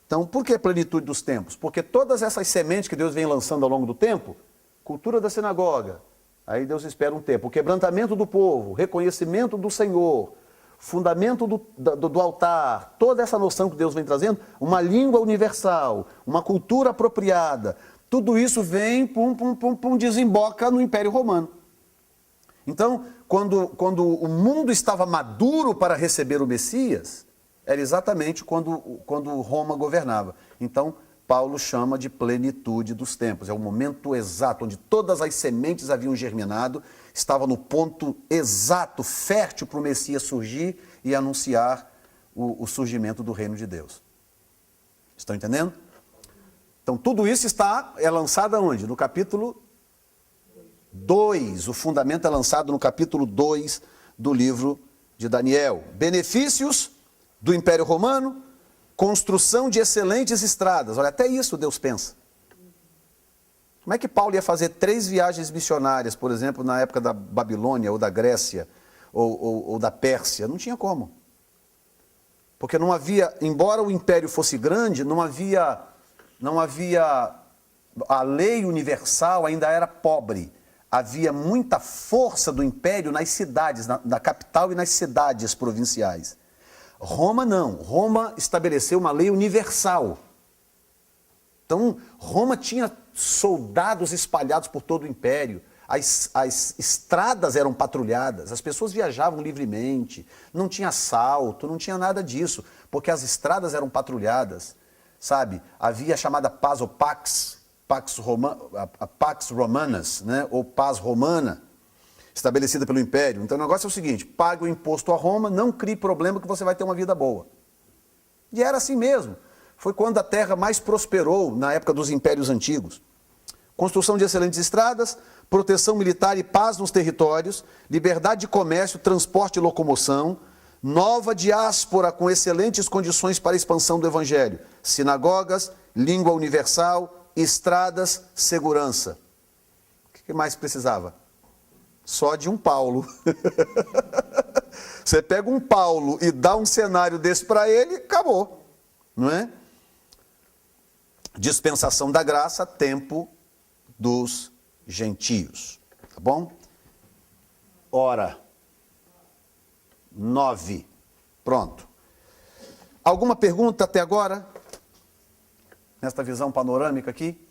Então, por que plenitude dos tempos? Porque todas essas sementes que Deus vem lançando ao longo do tempo, cultura da sinagoga, aí Deus espera um tempo, o quebrantamento do povo, reconhecimento do Senhor, fundamento do altar, toda essa noção que Deus vem trazendo, uma língua universal, uma cultura apropriada, tudo isso vem, desemboca no Império Romano. Então, quando o mundo estava maduro para receber o Messias, era exatamente quando Roma governava. Então, Paulo chama de plenitude dos tempos. É o momento exato, onde todas as sementes haviam germinado, estava no ponto exato, fértil para o Messias surgir e anunciar o surgimento do reino de Deus. Estão entendendo? Então, tudo isso é lançado aonde? No capítulo 2. O fundamento é lançado no capítulo 2 do livro de Daniel. Benefícios do Império Romano, construção de excelentes estradas. Olha, até isso Deus pensa. Como é que Paulo ia fazer 3 viagens missionárias, por exemplo, na época da Babilônia, ou da Grécia, ou da Pérsia? Não tinha como. Porque não havia, embora o império fosse grande, não havia a lei universal ainda era pobre. Havia muita força do império nas cidades, na capital e nas cidades provinciais. Roma não. Roma estabeleceu uma lei universal. Então, Roma tinha soldados espalhados por todo o império. As estradas eram patrulhadas, as pessoas viajavam livremente, não tinha assalto, não tinha nada disso, porque as estradas eram patrulhadas, sabe? Havia a chamada paz ou pax romanas, né? Ou paz romana, estabelecida pelo império. Então o negócio é o seguinte, pague o imposto a Roma, não crie problema que você vai ter uma vida boa. E era assim mesmo. Foi quando a terra mais prosperou na época dos impérios antigos. Construção de excelentes estradas, proteção militar e paz nos territórios, liberdade de comércio, transporte e locomoção, nova diáspora com excelentes condições para a expansão do evangelho, sinagogas, língua universal, estradas, segurança. que mais precisava? Só de um Paulo. Você pega um Paulo e dá um cenário desse para ele, acabou. Não é? Dispensação da graça, tempo dos gentios. Tá bom? Hora 9. Pronto. Alguma pergunta até agora? Nesta visão panorâmica aqui?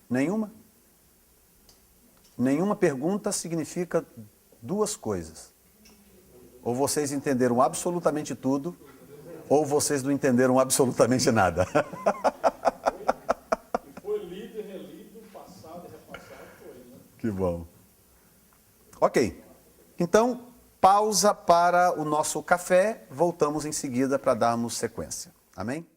Nenhuma? Nenhuma pergunta significa duas coisas. Ou vocês entenderam absolutamente tudo, ou vocês não entenderam absolutamente nada. Foi lido e relido, passado e repassado, foi, né? Que bom. Ok. Então, pausa para o nosso café. Voltamos em seguida para darmos sequência. Amém?